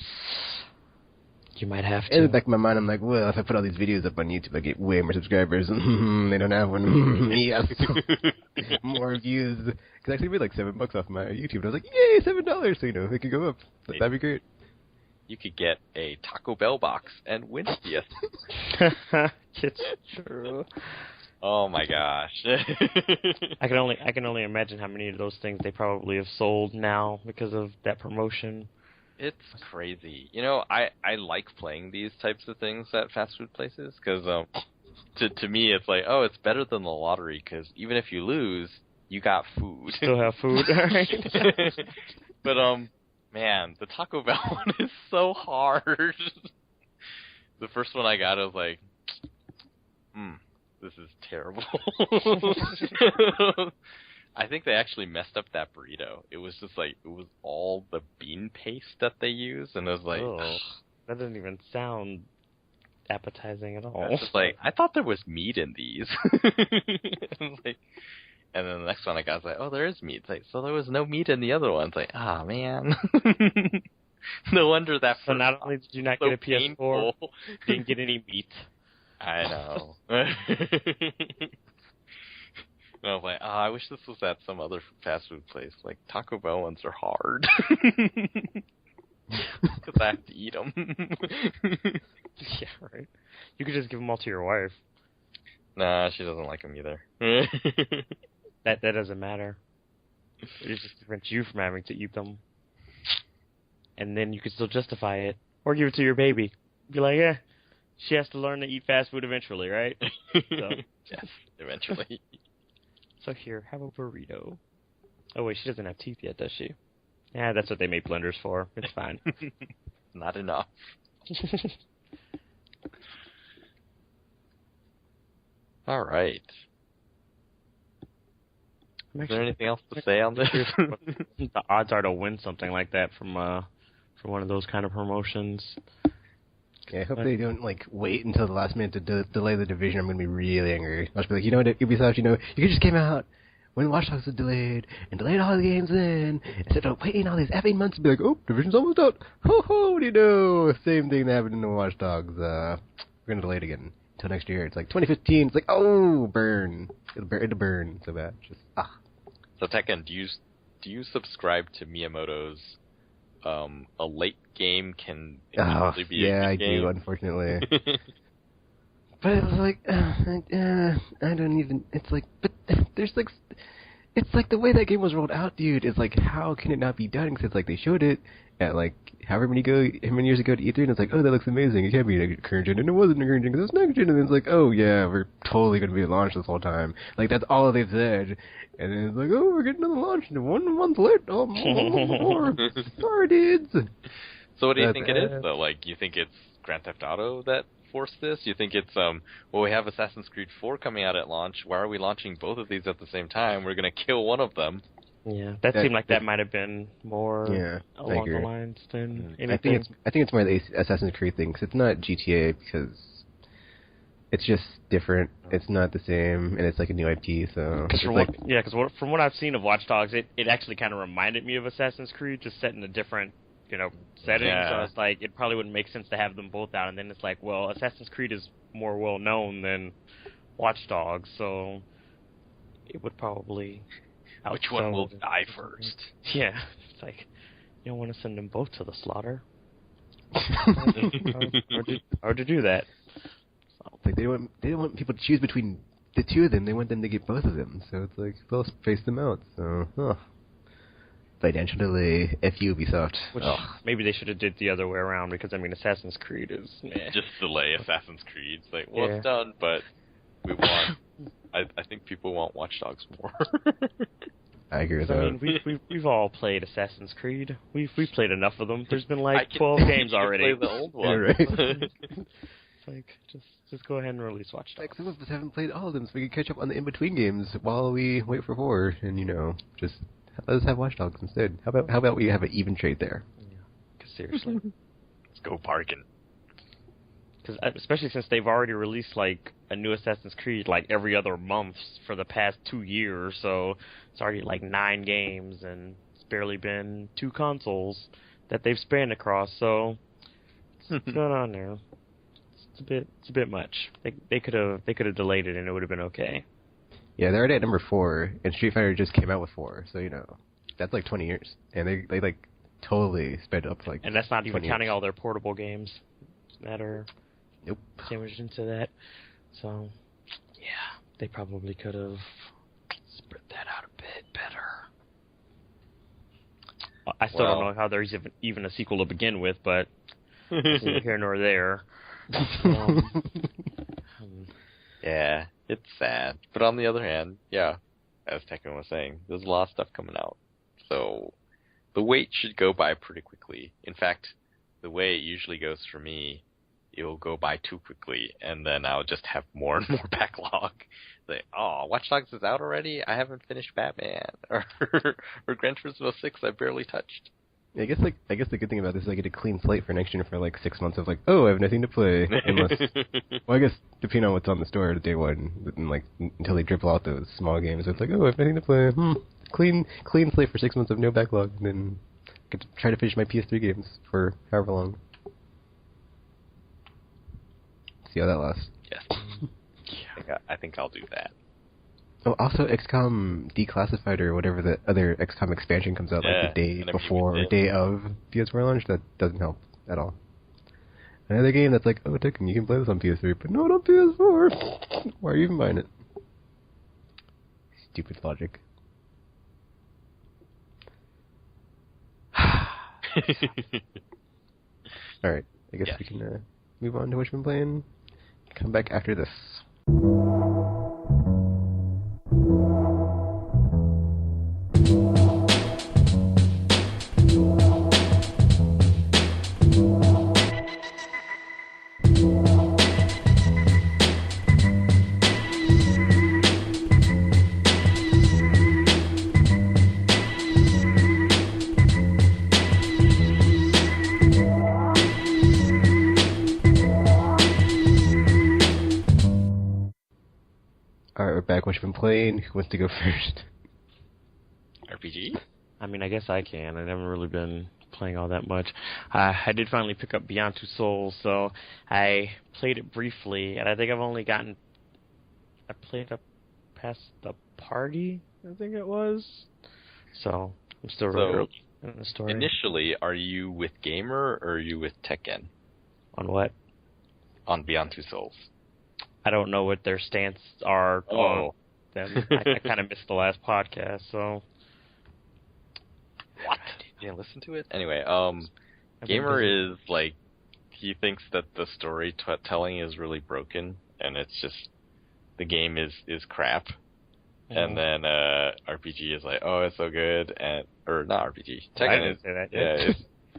You might have to. In the back of my mind, I'm like, well, if I put all these videos up on YouTube, I get way more subscribers. They don't have one. Yes. More views. Because I actually made like $7 off my YouTube. And I was like, yay, $7. So, it could go up. That'd be great. You could get a Taco Bell box and win it. Yes. It's true. Oh my gosh. I can only imagine how many of those things they probably have sold now because of that promotion. It's crazy. I like playing these types of things at fast food places because to me it's like, oh, it's better than the lottery because even if you lose, you got food. Still have food, right? But man, the Taco Bell one is so hard. The first one I got, I was like, this is terrible. I think they actually messed up that burrito. It was just like, it was all the bean paste that they used, and it was like, that doesn't even sound appetizing at all. It's just like, I thought there was meat in these. And then the next one I got was like, oh, there is meat. It's like, so there was no meat in the other one. It's like, man. No wonder that. So not only did you not get a PS4, you didn't get any meat. I know. And I was like, I wish this was at some other fast food place. Like, Taco Bell ones are hard. Because I have to eat them. Yeah, right. You could just give them all to your wife. Nah, she doesn't like them either. That doesn't matter. It just prevents you from having to eat them. And then you could still justify it. Or give it to your baby. Be like, she has to learn to eat fast food eventually, right? So. Yes, eventually. So here, have a burrito. Oh wait, she doesn't have teeth yet, does she? Yeah, that's what they make blenders for. It's fine. Not enough. All right. Is there anything else to say on this? The odds are to win something like that from one of those kind of promotions. Yeah, I hope they don't wait until the last minute to delay the division. I'm gonna be really angry. I'll just be like, Ubisoft, you could just came out when Watch Dogs was delayed and delayed all the games in instead of waiting all these effing months to be like, oh, division's almost out. Ho ho, what do you know? Same thing that happened in the Watch Dogs. We're gonna delay it again until next year. It's like 2015. It's like, oh, burn. It'll burn so bad. Just So Tekken, do you subscribe to Miyamoto's? A late game can actually be a good game? Yeah, I do, unfortunately. But it was like, I don't even, it's like, but there's like, it's like the way that game was rolled out, dude, is like, how can it not be done? Because it's like, they showed it at like, however many years ago to E3, and it's like, oh, that looks amazing, it can't be a current gen, and it wasn't a current gen, because it's next gen, and then it's like, oh yeah, we're totally going to be launched this whole time. Like, that's all they've said. And then it's like, oh, we're getting another launch, and 1 month late, more. Sorry, dudes. So what do you think it is, though? Like, you think it's Grand Theft Auto that forced this? You think it's, well, we have Assassin's Creed 4 coming out at launch, why are we launching both of these at the same time? We're going to kill one of them. Yeah, that seemed like that might have been more along the lines than anything. I think it's more the Assassin's Creed thing, because it's not GTA, because it's just different. It's not the same, and it's like a new IP, so... Because from what I've seen of Watch Dogs, it actually kind of reminded me of Assassin's Creed, just set in a different, setting. Yeah. So it's like, it probably wouldn't make sense to have them both out, and then it's like, well, Assassin's Creed is more well-known than Watch Dogs, so it would probably... Which one will die first? Yeah, it's like, you don't want to send them both to the slaughter. Hard to do that. Like they don't want people to choose between the two of them. They want them to get both of them. So it's like, they'll space them out. So, financial delay. F you, Ubisoft. Which maybe they should have did the other way around, because Assassin's Creed is just delay Assassin's Creed. It's like, well, it's done, but we want. I think people want Watch Dogs more. I agree with that. We've all played Assassin's Creed. We've played enough of them. There's been like 12 games already. Play the old one. Right. It's like, just go ahead and release Watch Dogs. Like, some of us haven't played all of them, so we can catch up on the in-between games while we wait for 4, and just let us have Watch Dogs instead. How about we have an even trade there? Yeah. 'Cause seriously, let's go bargain. Because especially since they've already released like a new Assassin's Creed like every other month for the past 2 years, so it's already like 9 games, and it's barely been 2 consoles that they've spanned across. So it's What's going on there? It's a bit much. They could have delayed it and it would have been okay. Yeah, they're already at number 4, and Street Fighter just came out with 4, so that's like 20 years, and they like totally sped up like. And that's not even counting all their portable games that are sandwiched into that. So, yeah, they probably could have spread that out a bit better. I still don't know how there's even a sequel to begin with, but neither here nor there. Yeah, it's sad. But on the other hand, yeah, as Tekken was saying, there's a lot of stuff coming out. So the wait should go by pretty quickly. In fact, the way it usually goes for me, it'll go by too quickly, and then I'll just have more and more backlog. Like, oh, Watch Dogs is out already? I haven't finished Batman. Or Gran Turismo 6 I barely touched. Yeah, I guess the good thing about this is I get a clean slate for next year for like 6 months of like, oh, I have nothing to play. Unless, well, I guess depending on what's on the store day one, and like until they dribble out those small games, it's like, oh, I have nothing to play. Clean slate for 6 months of no backlog, and then get to try to finish my PS3 games for however long. See how that lasts. Yes. I think I'll do that. Oh, also XCOM Declassified or whatever the other XCOM expansion comes out like the day before or day of PS4 launch. That doesn't help at all. Another game that's like, oh, Tekken, you can play this on PS3, but not on PS4. Why are you even buying it? Stupid logic. Alright, I guess we can move on to what you've been playing. Come back after this. Alright, we're back. What you've been playing? Who wants to go first? RPG? I mean, I guess I can. I never really been playing all that much. I did finally pick up Beyond Two Souls, so I played it briefly, and I think I've only gotten... I played up past the party, I think it was. So, I'm still really early in the story. Initially, are you with Gamer, or are you with Tekken? On what? On Beyond Two Souls. I don't know what their stance are on them. I kind of missed the last podcast, so... What? You didn't listen to it? Anyway, Gamer is, like, he thinks that the storytelling is really broken, and it's just, the game is crap. And then RPG is like, oh, it's so good, and or not RPG. Tekken I didn't say that yet. Yeah,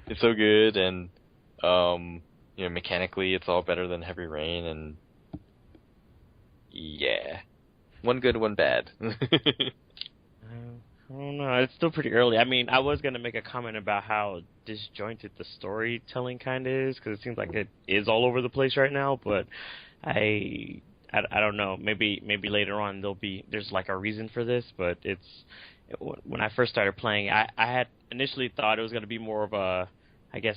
it's so good, and, mechanically it's all better than Heavy Rain, and yeah. One good, one bad. I don't know. It's still pretty early. I mean, I was going to make a comment about how disjointed the storytelling kind of is, because it seems like it is all over the place right now, but I don't know. Maybe later on there's like a reason for this, but when I first started playing, I had initially thought it was going to be more of a, I guess,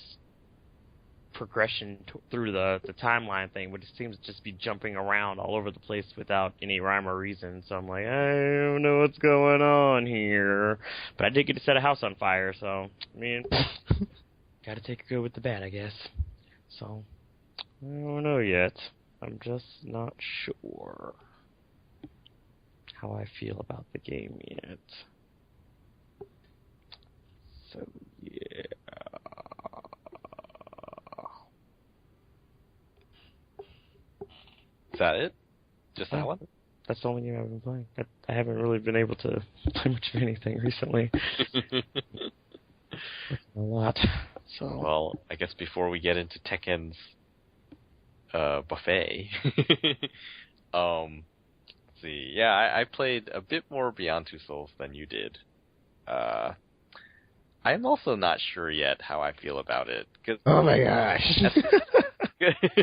progression through the timeline thing, but it seems to just be jumping around all over the place without any rhyme or reason. So I'm like, I don't know what's going on here. But I did get to set a house on fire, so I mean, gotta take the good with the bad, I guess. So I don't know yet. I'm just not sure how I feel about the game yet. So yeah. Is that it? Just that one? That's the only game I've been playing. I haven't really been able to play much of anything recently. A lot. So. Well, I guess before we get into Tekken's buffet, let's see. Yeah, I played a bit more Beyond Two Souls than you did. I'm also not sure yet how I feel about it. 'Cause oh my gosh.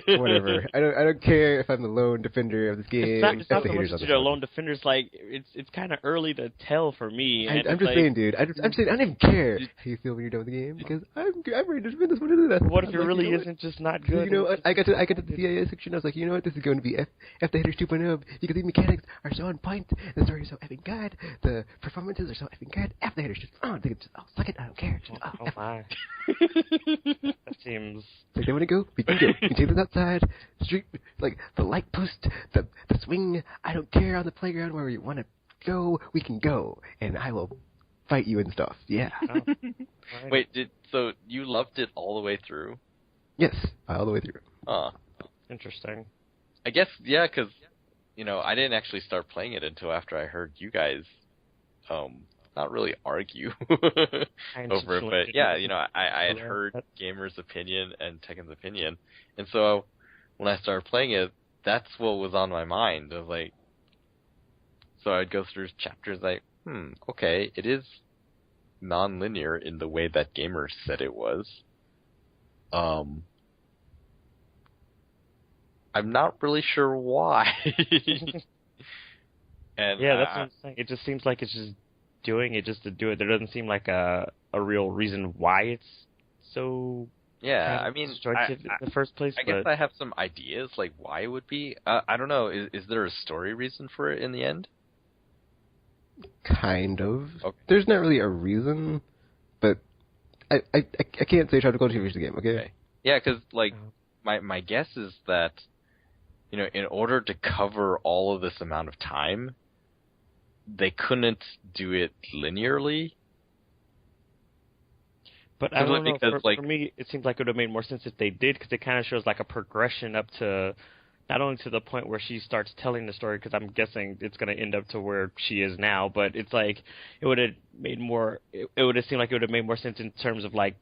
Whatever. I don't care if I'm the lone defender of this game. It's not so much that you're a lone defender. It's like it's kind of early to tell for me. I'm just saying, dude. I'm saying I don't even care how you feel when you're done with the game because I'm ready to defend this one. What if it really isn't just not good? You know what? I got to the CIA section. I was like, you know what? This is going to be F the Hitters 2.0 because the mechanics are so on point. The story is so effing good. The performances are so effing good. F the Hitters just suck it. I don't care. Just, oh my. That seems like they want to go. We can go. We can take this outside. Street, like the light post, the swing. I don't care on the playground where we want to go. We can go, and I will fight you and stuff. Yeah. Oh. Wait, so you loved it all the way through? Yes, all the way through. Interesting. I guess because I didn't actually start playing it until after I heard you guys not really argue over it, but yeah, I had heard Gamer's opinion and Tekken's opinion, and so when I started playing it, that's what was on my mind. Of like, so I'd go through chapters like, okay, it is non-linear in the way that Gamer said it was. I'm not really sure why. And yeah, that's what I'm saying. It just seems like it's just doing it just to do it. There doesn't seem like a real reason why it's so disjointed in the first place. I guess I have some ideas like why it would be. I don't know. Is there a story reason for it in the end? Kind of. Okay. There's not really a reason, but I can't say try to go to finish the game. Okay. Yeah, because like my guess is that in order to cover all of this amount of time, they couldn't do it linearly. But I don't know, for me, it seems like it would have made more sense if they did, because it kind of shows like a progression up to, not only to the point where she starts telling the story, because I'm guessing it's going to end up to where she is now, but it's like, it would have made more, it would have seemed like it would have made more sense in terms of like,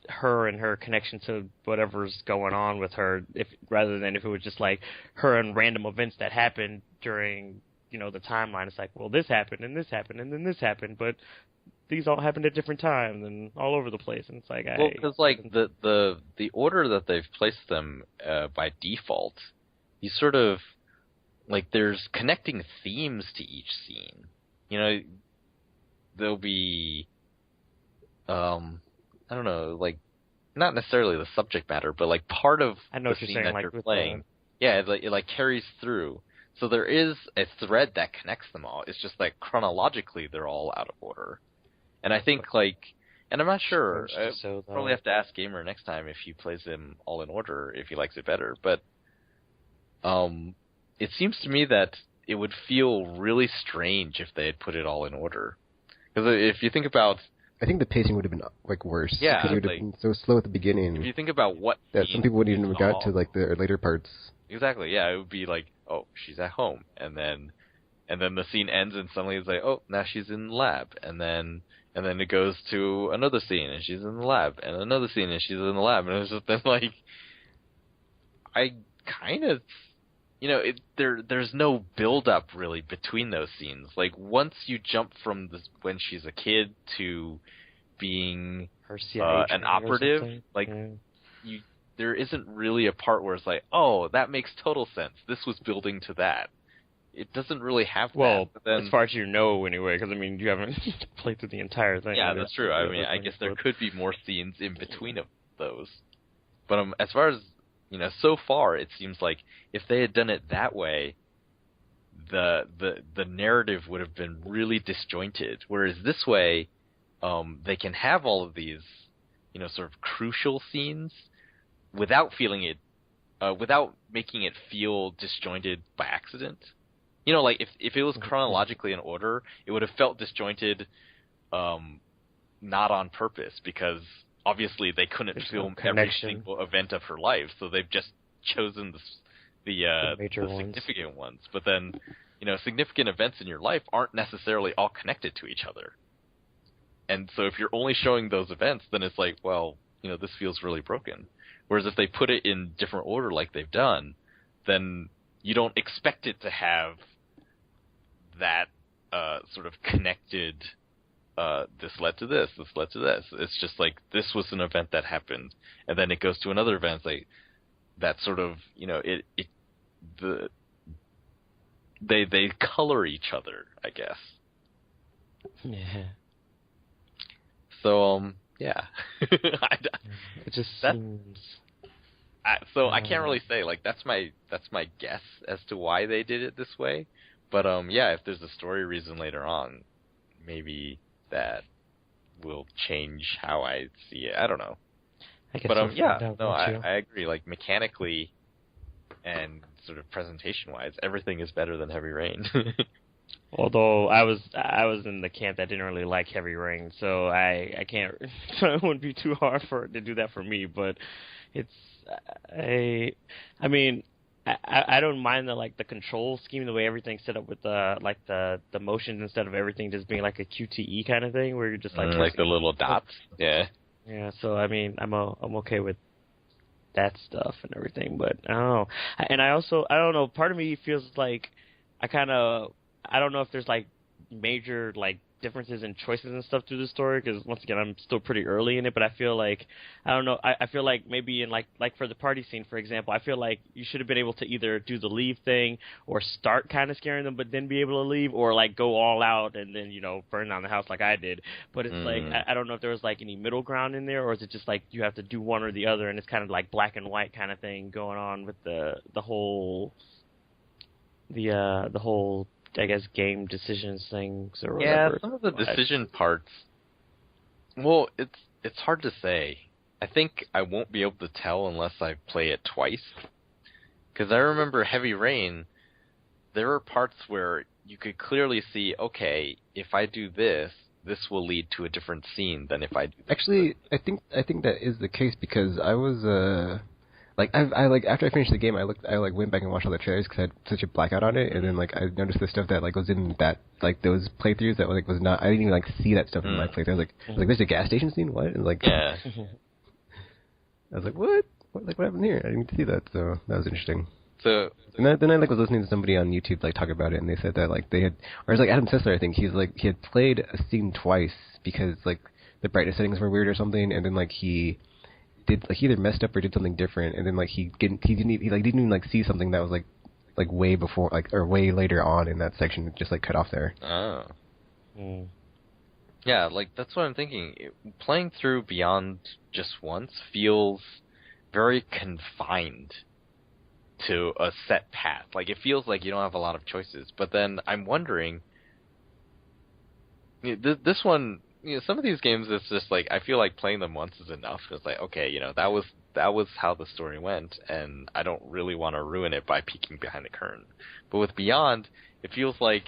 her and her connection to whatever's going on with her, rather than if it was just like her and random events that happened during the timeline. It's like, well, this happened and this happened and then this happened, but these all happened at different times and all over the place. And it's like, because like the order that they've placed them by default, you sort of like there's connecting themes to each scene. There'll be I don't know, like, not necessarily the subject matter, but like part of the scene that you're playing. Yeah, it like carries through. So there is a thread that connects them all. It's just like chronologically they're all out of order. And I think and I'm not sure. I'll probably have to ask Gamer next time if he plays them all in order, if he likes it better. But it seems to me that it would feel really strange if they had put it all in order. Because if you think about, I think the pacing would have been like worse. Yeah, because it would have been so slow at the beginning. If you think about that some people wouldn't even have got to like the later parts. Exactly. Yeah, it would be like, oh, she's at home, and then the scene ends, and suddenly it's like, oh, now she's in the lab, and then it goes to another scene, and she's in the lab, and another scene, and she's in the lab, and it's just then like, I kind of, there's no build up really between those scenes. Like once you jump from when she's a kid to being an operative, like there isn't really a part where it's like, oh, that makes total sense. This was building to that. It doesn't really have that. Well, but then, as far as you know, anyway, because you haven't played through the entire thing. Yeah, that's true. I mean, I guess there could be more scenes in between of those. But as far as so far, it seems like if they had done it that way, the narrative would have been really disjointed. Whereas this way, they can have all of these, sort of crucial scenes without feeling it, without making it feel disjointed by accident. Like if it was chronologically in order, it would have felt disjointed, not on purpose, because obviously they couldn't film every single event of her life, so they've just chosen the significant ones. But then, significant events in your life aren't necessarily all connected to each other. And so if you're only showing those events, then it's like, well, this feels really broken. Whereas if they put it in different order like they've done, then you don't expect it to have that sort of connected, this led to this led to this. It's just like, this was an event that happened, and then it goes to another event. It's like, that sort of, they color each other, I guess. Yeah. So, yeah. It just seems... I can't really say, like, that's my guess as to why they did it this way. But, yeah, if there's a story reason later on, maybe that will change how I see it. I don't know. But, yeah, no, I agree. Like, mechanically and sort of presentation-wise, everything is better than Heavy Rain. Although I was in the camp that didn't really like Heavy Rain, so I can't. It wouldn't be too hard for it to do that for me. But it's I don't mind the control scheme, the way everything's set up with the motions instead of everything just being like a QTE kind of thing where you're just like the little dots. Yeah. Yeah. So I mean, I'm okay with that stuff and everything, but I don't know. And I don't know. Part of me feels like I don't know if there's major differences in choices and stuff through the story, because once again I'm still pretty early in it, but I feel like I don't know, I feel like maybe in like for the party scene, for example, I feel like you should have been able to either do the leave thing or start kind of scaring them but then be able to leave, or go all out and then burn down the house like I did. But it's I don't know if there was any middle ground in there, or is it just you have to do one or the other, and it's kind of black and white kind of thing going on with the whole I guess game decisions things or whatever. Yeah, some of the decision parts. Well, it's hard to say. I think I won't be able to tell unless I play it twice. Because I remember Heavy Rain, there were parts where you could clearly see, okay, if I do this, this will lead to a different scene than if I do this. Actually, I think that is the case, because I was after I finished the game, I went back and watched all the trailers because I had such a blackout on it, and then I noticed the stuff that was in that those playthroughs that was not, I didn't even see that stuff in my playthrough. I was like, there's a gas station scene, what? And yeah. I was like, what happened here? I didn't get to see that, so that was interesting. So then I was listening to somebody on YouTube talk about it, and they said that they had, or it was Adam Sessler, I think he had played a scene twice because the brightness settings were weird or something, and then he either messed up or did something different, and then he didn't even see something that was way before or way later on in that section, just cut off there. Oh. Yeah, that's what I'm thinking. Playing through Beyond just once feels very confined to a set path. It feels like you don't have a lot of choices. But then I'm wondering, this one, some of these games, it's just I feel like playing them once is enough. It's okay, that was how the story went, and I don't really want to ruin it by peeking behind the curtain. But with Beyond, it feels like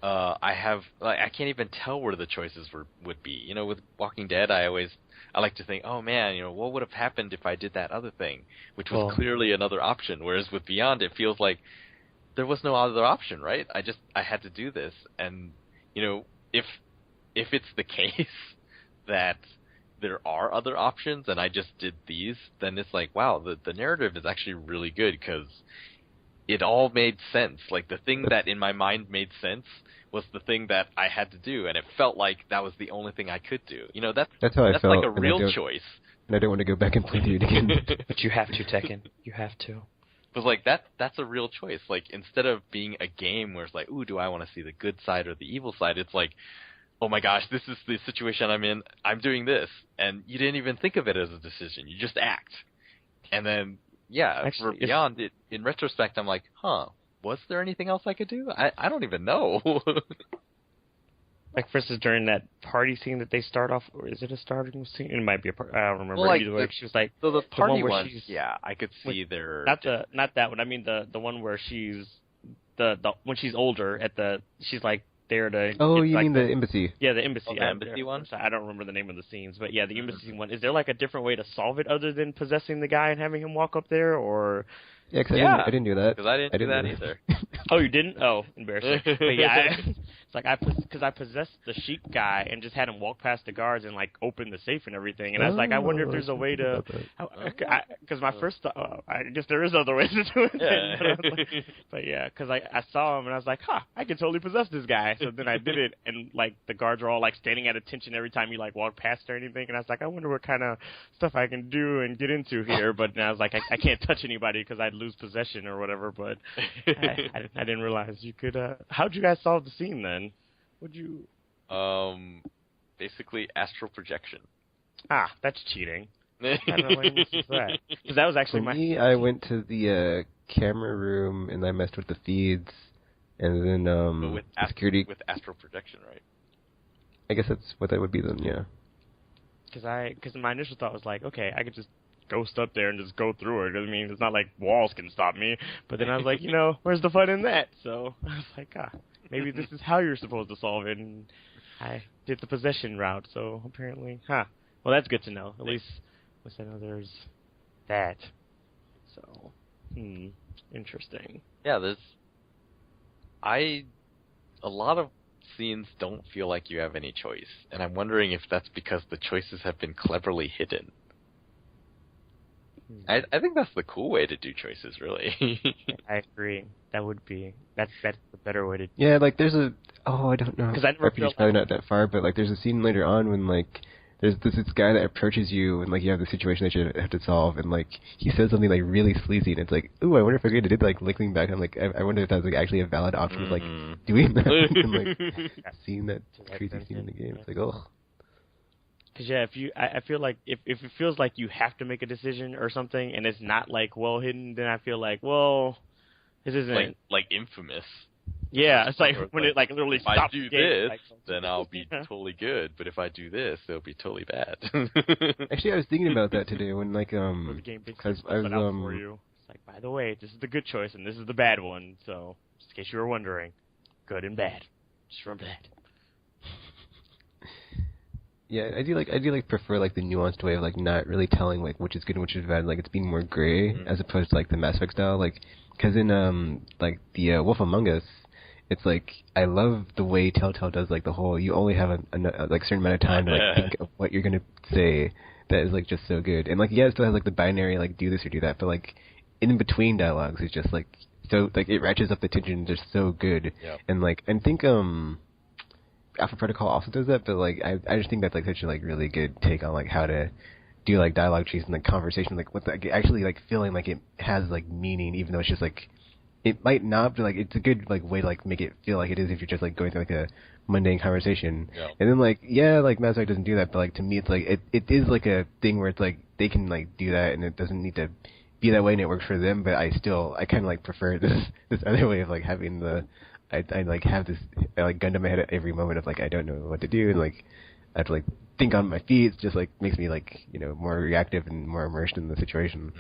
I can't even tell where the choices would be. With Walking Dead, I like to think, oh man, what would have happened if I did that other thing, which was clearly another option. Whereas with Beyond, it feels like there was no other option, right? I had to do this, and if it's the case that there are other options and I just did these, then it's wow, the narrative is actually really good because it all made sense. The thing that in my mind made sense was the thing that I had to do, and it felt like that was the only thing I could do. That's how I felt. A real choice. And I don't want to go back and play through it again. But you have to, Tekken. You have to. But that's a real choice. Instead of being a game where it's ooh, do I want to see the good side or the evil side? It's oh my gosh, this is the situation I'm in. I'm doing this, and you didn't even think of it as a decision. You just act, and then for Beyond it. In retrospect, I'm was there anything else I could do? I don't even know. For instance, during that party scene that they start off, or is it a starting scene? It might be a party. I don't remember. Well, either way. She was so the party one one, I could see there. Not that one. I mean the one where she's the when she's older she's there to. Oh, you mean the embassy? Yeah, the embassy. The embassy one. I don't remember the name of the scenes, but yeah, the embassy one. Is there a different way to solve it other than possessing the guy and having him walk up there, or? Yeah, because I didn't do that. Because I didn't do that either. Oh, you didn't? Oh, embarrassing. But yeah, It's like because I possessed the sheep guy and just had him walk past the guards and like open the safe and everything. And I was like, I wonder if there's a way to, because my first thought, I guess there is other ways to do it. Yeah. But yeah, because I saw him and I was like, I can totally possess this guy. So then I did it, and like the guards are all like standing at attention every time you like walk past or anything. And I was like, I wonder what kind of stuff I can do and get into here. But then I was like, I can't touch anybody because I'd lose possession or whatever. But I didn't realize you could. How'd you guys solve the scene then? Would you? Basically astral projection. That's cheating. I don't know why you said that. Because that was actually For me, I went to the camera room and I messed with the feeds, and then with security with astral projection, right? I guess that's what that would be then, yeah. Because my initial thought was like, okay, I could just ghost up there and just go through it. I mean, it's not like walls can stop me. But then I was like, where's the fun in that? So I was like, maybe this is how you're supposed to solve it. And I did the possession route. So apparently, well, that's good to know. At least I know there's that. So, interesting. Yeah, a lot of scenes don't feel like you have any choice, and I'm wondering if that's because the choices have been cleverly hidden. I think that's the cool way to do choices, really. I agree. That's the better way to do. Yeah, like there's I don't know. Because I never RPG's probably not that far, but like there's a scene later on when like there's this guy that approaches you and like you have the situation that you have to solve, and like he says something like really sleazy, and it's like, ooh, I wonder if I could do like looking back. I'm like, I wonder if that's like actually a valid option of like doing that and like seeing that crazy scene in the game. It's like, oh. Because I feel like if it feels like you have to make a decision or something, and it's not like well hidden, then I feel like, well, this isn't like Infamous. Yeah, it's like when it like literally stops. If I do this, like, then I'll be totally good. But if I do this, it'll be totally bad. Actually, I was thinking about that today when like the game because I was out for you. It's like, by the way, this is the good choice and this is the bad one. So just in case you were wondering, good and bad. Just remember that. Yeah, I do like prefer like the nuanced way of like not really telling like which is good and which is bad. Like it's being more gray as opposed to like the Mass Effect style. Like because in like the Wolf Among Us, it's like I love the way Telltale does like the whole you only have a like certain amount of time to like think of what you're gonna say. That is like just so good. And like it still has like the binary like do this or do that, but like in between dialogues it's just like so like it ratchets up the tension just so good. Yep. And like I think Alpha Protocol also does that, but like I just think that's like such a like really good take on like how to do like dialogue trees and like conversation like with like actually like feeling like it has like meaning, even though it's just like it might not, but like it's a good like way to like make it feel like it is if you're just like going through like a mundane conversation. Yeah. And then like like Mass Effect doesn't do that, but like to me it's like it is like a thing where it's like they can like do that and it doesn't need to be that way and it works for them, but I kind of like prefer this other way of like having the I like have this like gun to my head at every moment of like I don't know what to do, and like I have to like think on my feet. It just like makes me like more reactive and more immersed in the situation.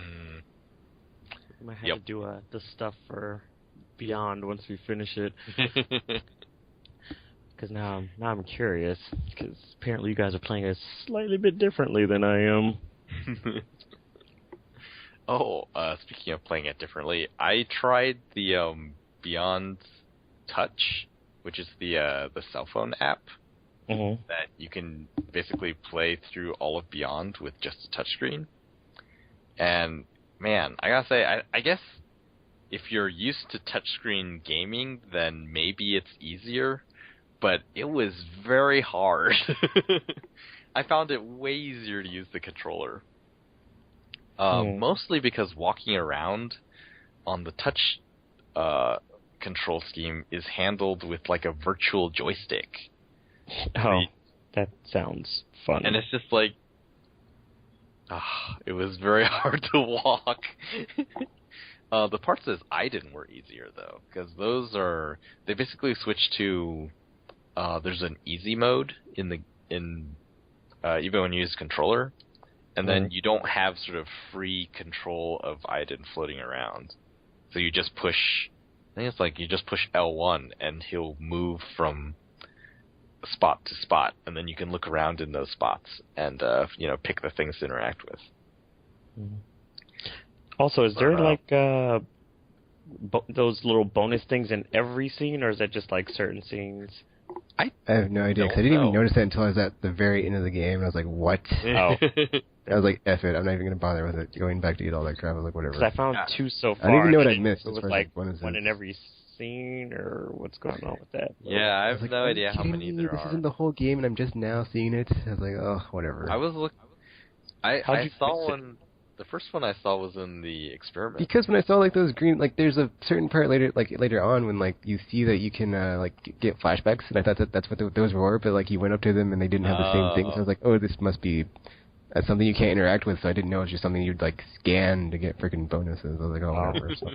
I might have to do the stuff for Beyond once we finish it. Because now I'm curious, because apparently you guys are playing it slightly bit differently than I am. Speaking of playing it differently, I tried the Beyond Touch, which is the cell phone app that you can basically play through all of Beyond with just a touchscreen. And man, I gotta say, I guess if you're used to touchscreen gaming, then maybe it's easier, but it was very hard. I found it way easier to use the controller. Mostly because walking around on the touch control scheme is handled with like a virtual joystick. Oh, that sounds fun. And it's just like, it was very hard to walk. The parts that I didn't were easier though, because they basically switched to, there's an easy mode in even when you use controller, and then you don't have sort of free control of Aiden floating around. So you just push, I think it's like you just push L1 and he'll move from spot to spot, and then you can look around in those spots and pick the things to interact with. Also, is there like those little bonus things in every scene, or is that just like certain scenes? I have no idea, because I didn't even notice that until I was at the very end of the game, and I was like, what? Oh. I was like, F it, I'm not even going to bother with it, going back to get all that crap. I was like, whatever. Because I found 2 so far. I don't even know what I missed. It was like one in every scene, or what's going on with that? Yeah, I have no idea how many there are. This isn't the whole game, and I'm just now seeing it. I was like, oh, whatever. I saw one. The first one I saw was in the experiment. Because when I saw like those green, like there's a certain part later on when like you see that you can get flashbacks, and I thought that's what those were, but like you went up to them and they didn't have the same thing, so I was like, oh, this must be something you can't interact with. So I didn't know it was just something you'd like scan to get freaking bonuses. I was like, oh, whatever. So.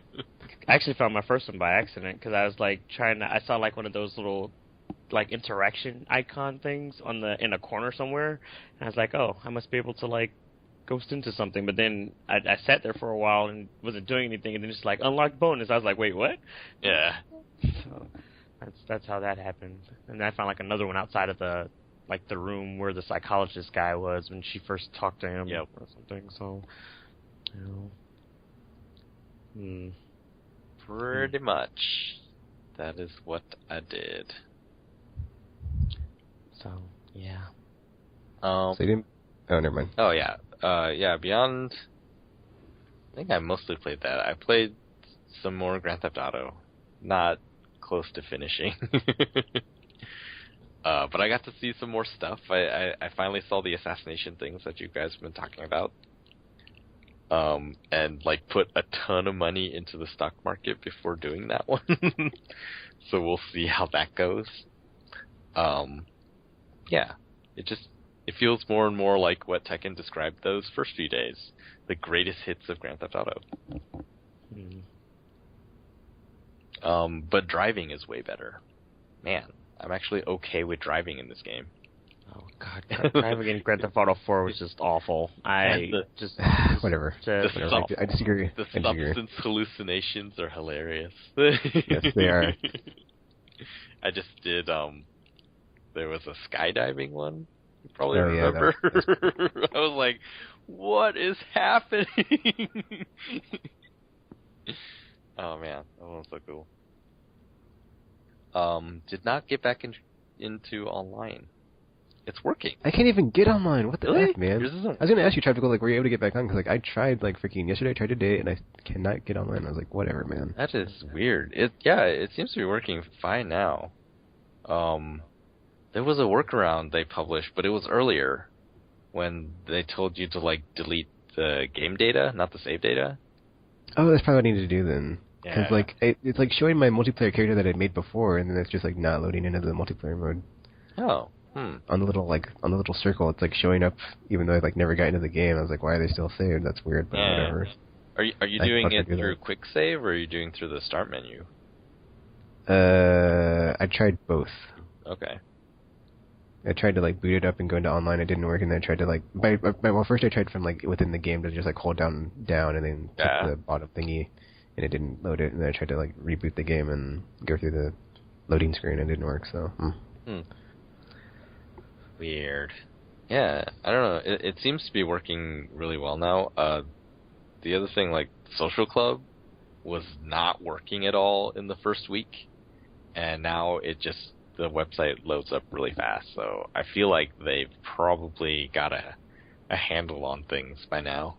I actually found my first one by accident because I was like I saw like one of those little like interaction icon things in a corner somewhere, and I was like, oh, I must be able to like ghost into something, but then I sat there for a while and wasn't doing anything, and then just like unlock bonus. I was like, wait, what? Yeah. So that's how that happened. And then I found like another one outside of the room where the psychologist guy was when she first talked to him or something. So, pretty much that is what I did. So yeah. So you didn't. Oh, never mind. Oh yeah. Beyond, I think I mostly played that. I played some more Grand Theft Auto, not close to finishing. But I got to see some more stuff. I finally saw the assassination things that you guys have been talking about. And like put a ton of money into the stock market before doing that one. So we'll see how that goes. It feels more and more like what Tekken described those first few days. The greatest hits of Grand Theft Auto. But driving is way better. Man, I'm actually okay with driving in this game. Oh, God. Driving in Grand Theft Auto 4 was just awful. Whatever. I disagree. The substance hallucinations are hilarious. Yes, they are. I just did, there was a skydiving one. You probably remember. Yeah, I was like, what is happening? Oh, man. That one was so cool. Did not get back into online. It's working. I can't even get online. What the heck, man? I was going to ask you, Tropical, like, were you able to get back on? Because, like, I tried, like, freaking yesterday, I tried today, and I cannot get online. I was like, whatever, man. That is weird. It seems to be working fine now. There was a workaround they published, but it was earlier when they told you to, like, delete the game data, not the save data. Oh, that's probably what I need to do then. Yeah. Because, like, it's, like, showing my multiplayer character that I'd made before, and then it's just, like, not loading into the multiplayer mode. Oh. On the little circle, it's, like, showing up, even though I, like, never got into the game. I was like, why are they still saved? That's weird, but whatever. Are you doing it through quick save, or are you doing through the start menu? I tried both. Okay. I tried to, like, boot it up and go into online. It didn't work, and then I tried to, like... Well, first I tried from, like, within the game to just, like, hold down, and then click the bottom thingy, and it didn't load it. And then I tried to, like, reboot the game and go through the loading screen, and it didn't work, so... Weird. Yeah, I don't know. It seems to be working really well now. The other thing, like, Social Club was not working at all in the first week, and now the website loads up really fast, so I feel like they've probably got a handle on things by now.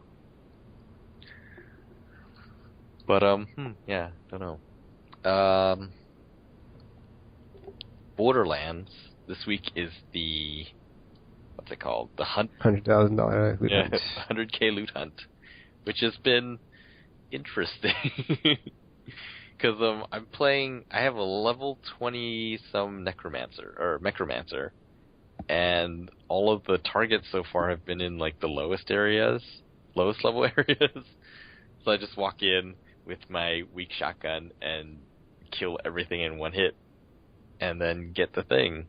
But, yeah, don't know. Borderlands, this week is the, what's it called? The hunt? $100,000 loot hunt. 100K loot hunt, which has been interesting. Because I have a level 20-some Necromancer, and all of the targets so far have been in, like, the lowest level areas. So I just walk in with my weak shotgun and kill everything in one hit, and then get the thing.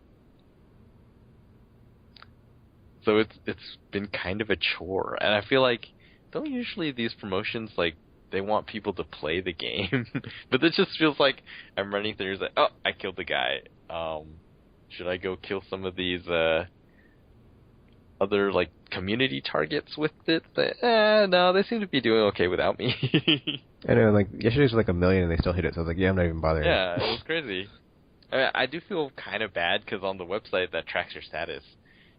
So it's been kind of a chore, and I feel like, don't usually these promotions, like, they want people to play the game, but it just feels like I'm running through, like, oh, I killed the guy. Should I go kill some of these other, like, community targets with it? But, no, they seem to be doing okay without me. I know, like, yesterday's was like 1 million and they still hit it, so I was like, yeah, I'm not even bothering. Yeah, it was crazy. I do feel kind of bad because on the website that tracks your status,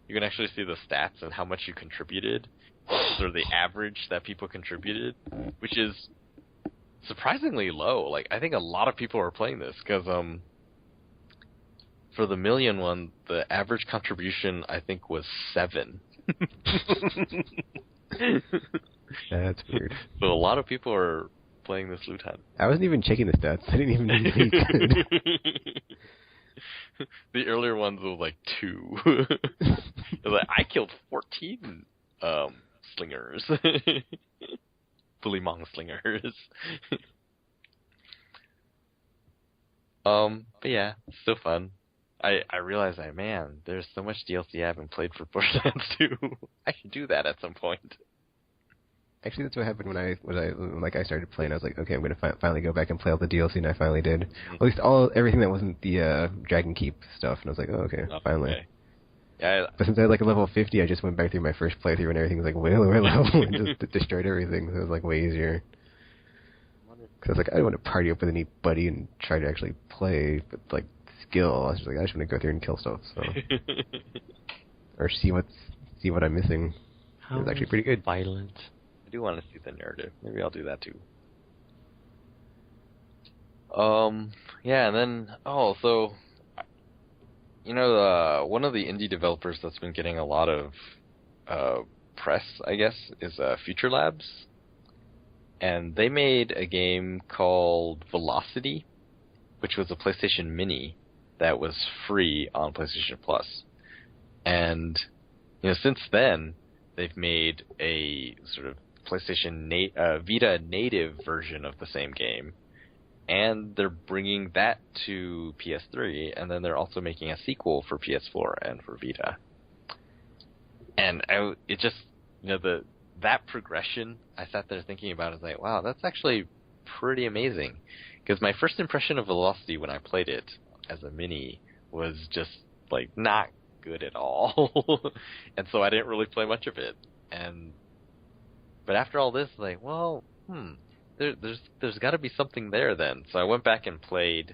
you can actually see the stats and how much you contributed, sort of the average that people contributed, which is surprisingly low. Like, I think a lot of people are playing this because for the million one, the average contribution I think was 7. That's weird. So a lot of people are playing this loot hunt. I wasn't even checking the stats. I didn't even know you could. The earlier ones was like 2. It was like, I killed 14 slingers. Bullymong slingers. But yeah, it's still fun. I realized man, there's so much DLC I haven't played for Borderlands 2. I should do that at some point. Actually, that's what happened when I started playing. I was like, okay, I'm gonna finally go back and play all the DLC, and I finally did. At least everything that wasn't the Dragon Keep stuff, and I was like, oh, okay, finally. Okay. Yeah, but since I had like a level 50, I just went back through my first playthrough, and everything was like way lower level, and just destroyed everything. So it was like way easier. Because I was like, I don't want to party up with any buddy and try to actually play, but like skill. I was just like, I just want to go through and kill stuff. So. Or see what I'm missing. It was actually pretty good. Violent. I do want to see the narrative. Maybe I'll do that too. Yeah, and then so one of the indie developers that's been getting a lot of press, I guess, is Future Labs, and they made a game called Velocity, which was a PlayStation Mini that was free on PlayStation Plus, and since then they've made a sort of PlayStation Vita native version of the same game, and they're bringing that to PS3, and then they're also making a sequel for PS4 and for Vita. And it just, that progression, I sat there thinking about it, like, wow, that's actually pretty amazing. Because my first impression of Velocity when I played it as a mini was just, like, not good at all. And so I didn't really play much of it. But after all this, like, well, there's got to be something there then. So I went back and I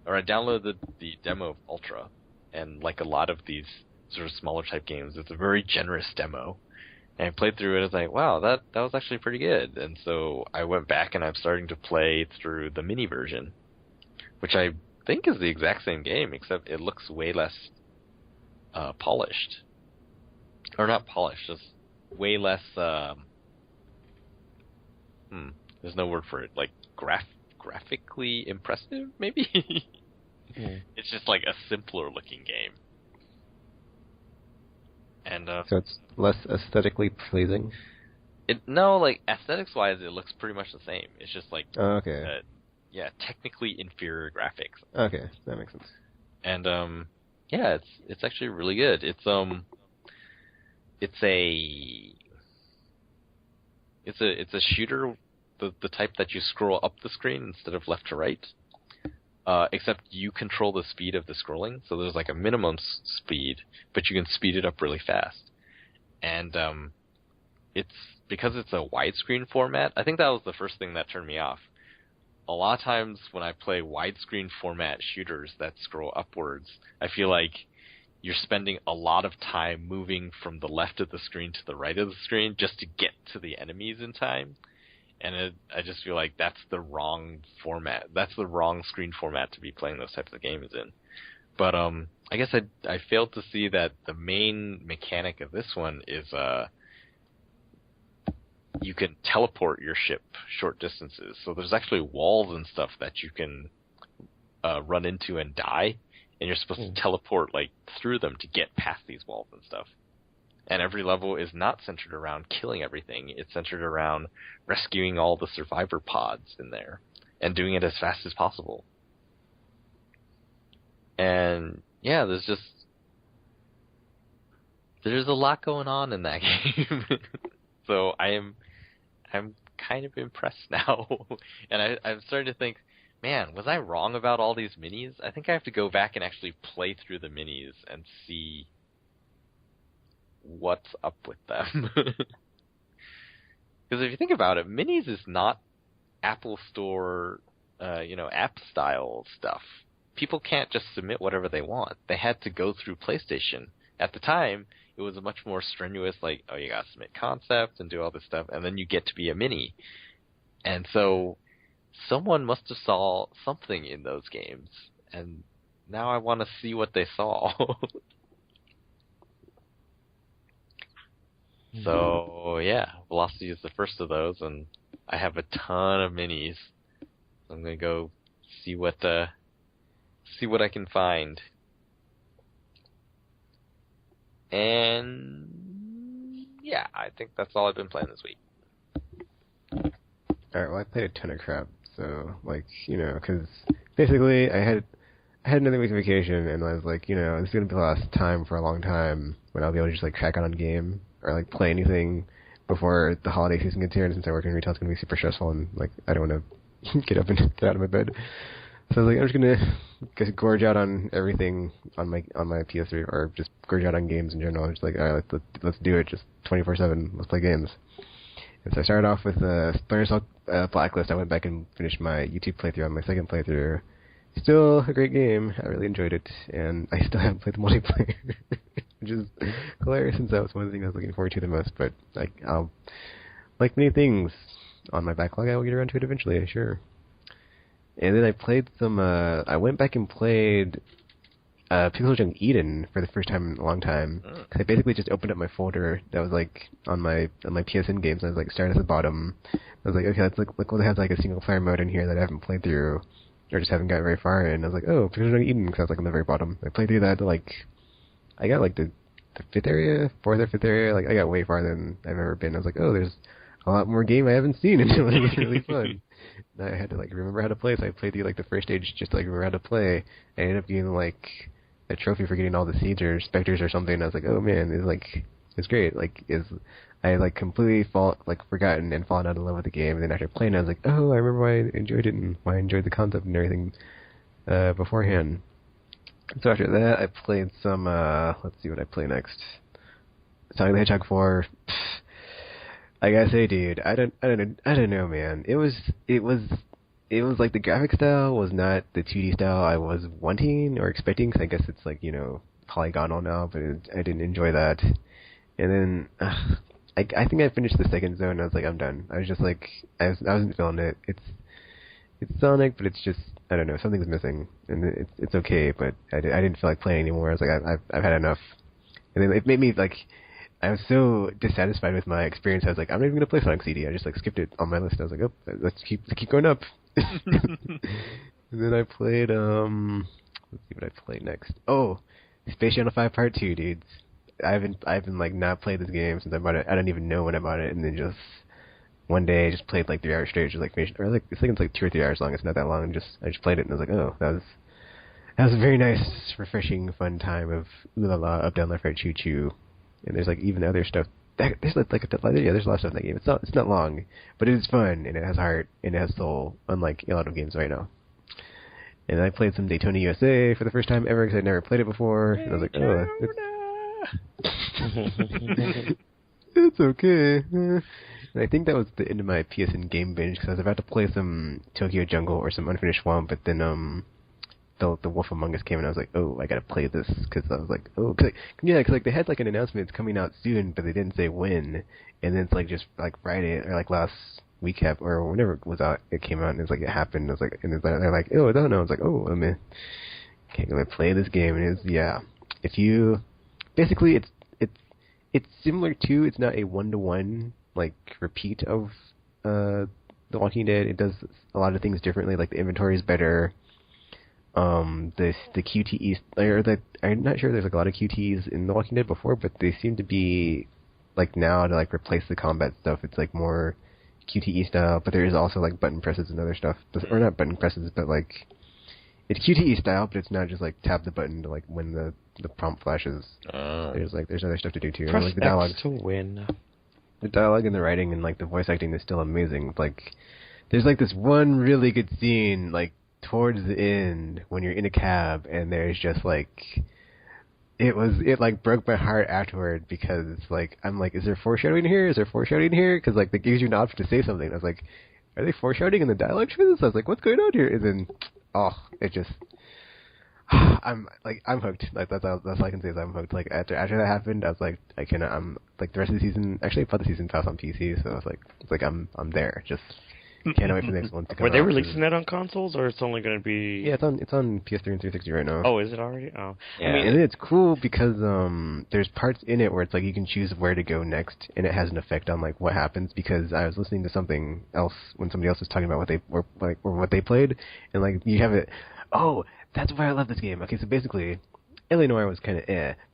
downloaded the demo of Ultra, and like a lot of these sort of smaller type games, it's a very generous demo. And I played through it, and I was like, wow, that was actually pretty good. And so I went back and I'm starting to play through the mini version, which I think is the exact same game, except it looks way less polished. Or not polished, just way less there's no word for it. Like graphically impressive, maybe. It's just like a simpler looking game. And so it's less aesthetically pleasing. Like aesthetics wise, it looks pretty much the same. It's just like technically inferior graphics. Okay, that makes sense. And it's actually really good. It's a shooter, the type that you scroll up the screen instead of left to right. Except you control the speed of the scrolling, so there's like a minimum speed, but you can speed it up really fast. And because it's a widescreen format, I think that was the first thing that turned me off. A lot of times when I play widescreen format shooters that scroll upwards, I feel like you're spending a lot of time moving from the left of the screen to the right of the screen just to get to the enemies in time. And I just feel like that's the wrong format. That's the wrong screen format to be playing those types of games in. But I guess I failed to see that the main mechanic of this one is you can teleport your ship short distances. So there's actually walls and stuff that you can run into and die, and you're supposed to teleport like through them to get past these walls and stuff. And every level is not centered around killing everything. It's centered around rescuing all the survivor pods in there and doing it as fast as possible. And yeah, there's a lot going on in that game. So I'm kind of impressed now. And I'm starting to think, man, was I wrong about all these minis? I think I have to go back and actually play through the minis and see what's up with them. Because if you think about it, minis is not Apple Store, app style stuff. people can't just submit whatever they want. They had to go through PlayStation. At the time, it was a much more strenuous, like, oh, you got to submit concept and do all this stuff, and then you get to be a mini. And so someone must have saw something in those games, and now I want to see what they saw. So, yeah, Velocity is the first of those, and I have a ton of minis. So I'm going to go see what I can find. And, yeah, I think that's all I've been playing this week. Alright, well, I played a ton of crap, so, like, you know, because basically I had another week of vacation, and I was like, you know, this is going to be the last time for a long time when I'll be able to just, like, crack out on a game or, like, play anything before the holiday season gets here, and since I work in retail, it's going to be super stressful, and, like, I don't want to get up and get out of my bed. So I was like, I'm just going to gorge out on everything on my PS3, or just gorge out on games in general. I'm just like, alright, let's do it, just 24/7, let's play games. And so I started off with Splinter Cell Blacklist. I went back and finished my YouTube playthrough on my second playthrough. Still a great game. I really enjoyed it, and I still haven't played the multiplayer, which is hilarious since that was one of the things I was looking forward to the most. But I'll, like many things on my backlog, I will get around to it eventually, sure. And then I played some. I went back and played Pixel Junk Eden for the first time in a long time. I basically just opened up my folder that was like on my PSN games. And I was like starting at the bottom. I was like, okay, let's look what it has, like a single player mode in here that I haven't played through, or just haven't gotten very far in. I was like, oh, Pixel Junk Eden, because I was like on the very bottom. I played through that to like, I got like the fifth area, fourth or fifth area. Like I got way farther than I've ever been. I was like, oh, there's a lot more game I haven't seen, and it was really fun. And I had to like remember how to play, so I played through like the first stage just to like remember how to play. I ended up getting like a trophy for getting all the seeds or specters or something. And I was like, oh man, it's great. Like I like completely forgotten and fallen out of love with the game. And then after playing, I was like, oh, I remember why I enjoyed it and why I enjoyed the concept and everything beforehand. So after that, I played some. Let's see what I play next. Sonic the Hedgehog 4. I gotta say, dude, I don't know, man. It was like the graphic style was not the 2D style I was wanting or expecting, because I guess it's like, you know, polygonal now, but I didn't enjoy that. And then I think I finished the second zone and I was like, I'm done. I was just like, I wasn't feeling it. It's Sonic, but it's just, I don't know, something's missing, and it's okay, but I didn't feel like playing anymore. I was like, I've had enough. And then it made me like, I was so dissatisfied with my experience. I was like, I'm not even gonna play Sonic CD. I just like skipped it on my list. I was like, oh, let's keep going up. And then I played let's see what I played next. Oh, Space Channel 5 Part 2, dudes. I've been like not played this game since I bought it. I don't even know when I bought it, and then just one day I just played like 3 hours straight, just like finished, or like I think it's like 2 or 3 hours long. It's not that long. And I just played it, and I was like, oh, that was a very nice, refreshing, fun time of ooh la la, up down left right choo choo. And there's like even other stuff. There's there's a lot of stuff in that game. It's not long, but it is fun, and it has heart, and it has soul, unlike a lot of games right now. And I played some Daytona USA for the first time ever, because I'd never played it before. And I was like, oh, it's okay. And I think that was the end of my PSN game binge, because I was about to play some Tokyo Jungle or some Unfinished Swamp, but then the Wolf Among Us came, and I was like, oh, I gotta play this, because I was like, oh, because like they had like an announcement it's coming out soon, but they didn't say when, and then it's like just like Friday or like last week or whenever it was out, it came out, and it's like it happened. I was like, and they're like, oh, I don't know. I was like, oh, I mean, okay, I'm gonna play this game, and if you basically it's similar to, it's not a 1-to-1 like repeat of The Walking Dead. It does a lot of things differently. Like the inventory is better. The QTEs, I'm not sure there's like a lot of QTEs in The Walking Dead before, but they seem to be like now to like replace the combat stuff. It's like more QTE style, but there is also like button presses and other stuff, or not button presses, but like it's QTE style, but it's not just like tap the button to like when the prompt flashes. There's other stuff to do too. Press like the dialogue X to win. The dialogue and the writing and like the voice acting is still amazing. Like there's like this one really good scene like towards the end when you're in a cab, and there's just like it like broke my heart afterward, because like I'm like, is there foreshadowing here? Is there foreshadowing here? Because like it gives you an option to say something. I was like, are they foreshadowing in the dialogue for this? I was like, what's going on here? And then it just I'm hooked. Like that's all I can say is I'm hooked. Like after that happened, I was like I'm like the rest of the season. Actually, I bought the season pass on PC, so it's like I'm there. Just can't wait for the next one to come out. Were they releasing that on consoles, or it's only going to be? Yeah, it's on PS3 and 360 right now. Oh, is it already? Oh, yeah. I mean, and it's cool because there's parts in it where it's like you can choose where to go next, and it has an effect on like what happens. Because I was listening to something else when somebody else was talking about what they were like or what they played, and like you have it. Oh, that's why I love this game. Okay, so basically, L.A. Noire was kind of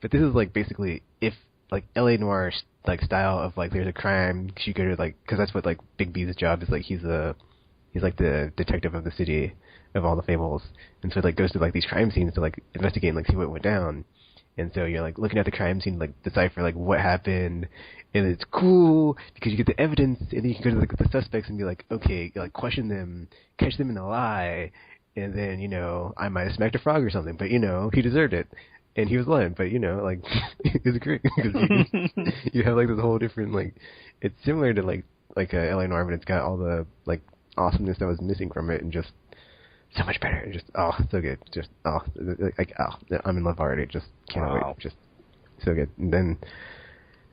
but this is like basically if like L.A. Noire like style of like there's a crime, you go to like because that's what like Big B's job is like he's like the detective of the city of all the fables, and so like goes to like these crime scenes to like investigate and like see what went down, and so you're like looking at the crime scene like decipher like what happened, and it's cool because you get the evidence and then you can go to like the suspects and be like okay like question them, catch them in a lie. And then, I might have smacked a frog or something, but, he deserved it. And he was lying, but, like, it was great. Because you have, like, this whole different, like, it's similar to, like L.A. Noire, but it's got all the, like, awesomeness that was missing from it and just so much better. Just, so good. Just, I'm in love already. Just can't wait. Just so good. And then,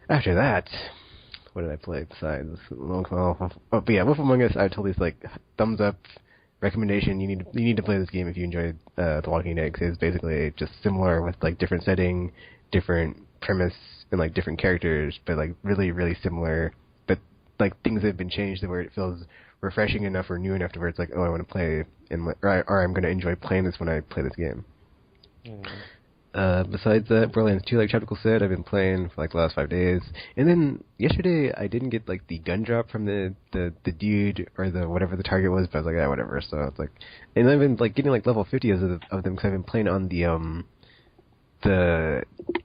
after that, what did I play besides? But yeah, Wolf Among Us, I totally, like, thumbs up. Recommendation: you need to play this game if you enjoyed The Walking Dead. 'Cause it's basically just similar with like different setting, different premise, and like different characters, but like really really similar. But like things have been changed to where it feels refreshing enough or new enough to where it's like I want to play or I'm going to enjoy playing this when I play this game. Besides that, Borderlands 2, like Tropical said, I've been playing for like the last 5 days. And then yesterday, I didn't get like the gun drop from the dude or the whatever the target was, but I was like, whatever. So it's like, and I've been like getting like level 50 of them because I've been playing on the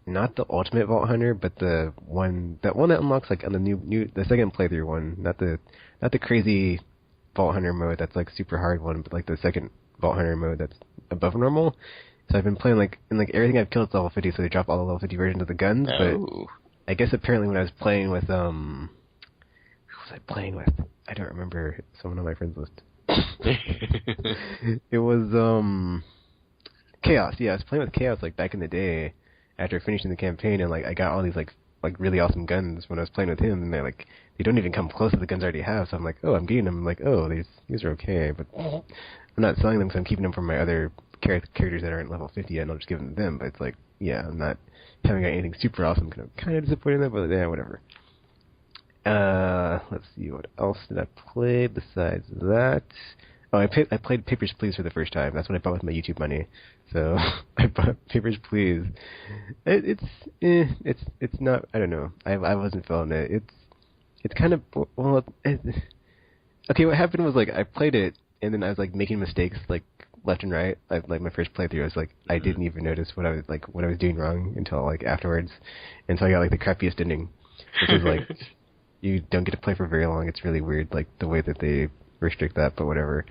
not the Ultimate Vault Hunter, but the one that unlocks like on the the second playthrough one, not the crazy Vault Hunter mode that's like super hard one, but like the second Vault Hunter mode that's above normal. So I've been playing and everything I've killed is level 50, so they drop all the level 50 versions of the guns. But I guess apparently when I was playing with who was I playing with? I don't remember. Someone on my friends list. It was Chaos. Yeah, I was playing with Chaos like back in the day after finishing the campaign, and like I got all these like really awesome guns when I was playing with him, and they don't even come close to the guns I already have. So I'm like, I'm getting them. I'm like, these are okay, but I'm not selling them because I'm keeping them from my other characters that aren't level 50 yet, and I'll just give them to them. But it's like, I'm not having anything super awesome. Kind of disappointed in that, but yeah, whatever. Let's see, what else did I play besides that? Oh, I played Papers, Please for the first time. That's what I bought with my YouTube money. So I bought Papers, Please. It's not. I don't know. I wasn't feeling it. It's kind of okay. What happened was like I played it and then I was like making mistakes like left and right. Like my first playthrough, I was like I didn't even notice what I was doing wrong until like afterwards, and so I got like the crappiest ending, which is like you don't get to play for very long. It's really weird, like the way that they restrict that, but whatever.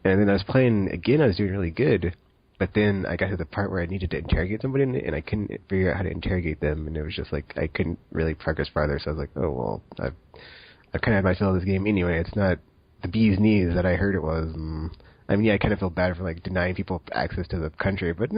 And then I was playing again. I was doing really good, but then I got to the part where I needed to interrogate somebody, and I couldn't figure out how to interrogate them, and it was just like I couldn't really progress farther. So I was like, oh well, I've kind of had my fill of this game anyway. It's not the bee's knees that I heard it was. I mean, yeah, I kind of feel bad for like denying people access to the country, but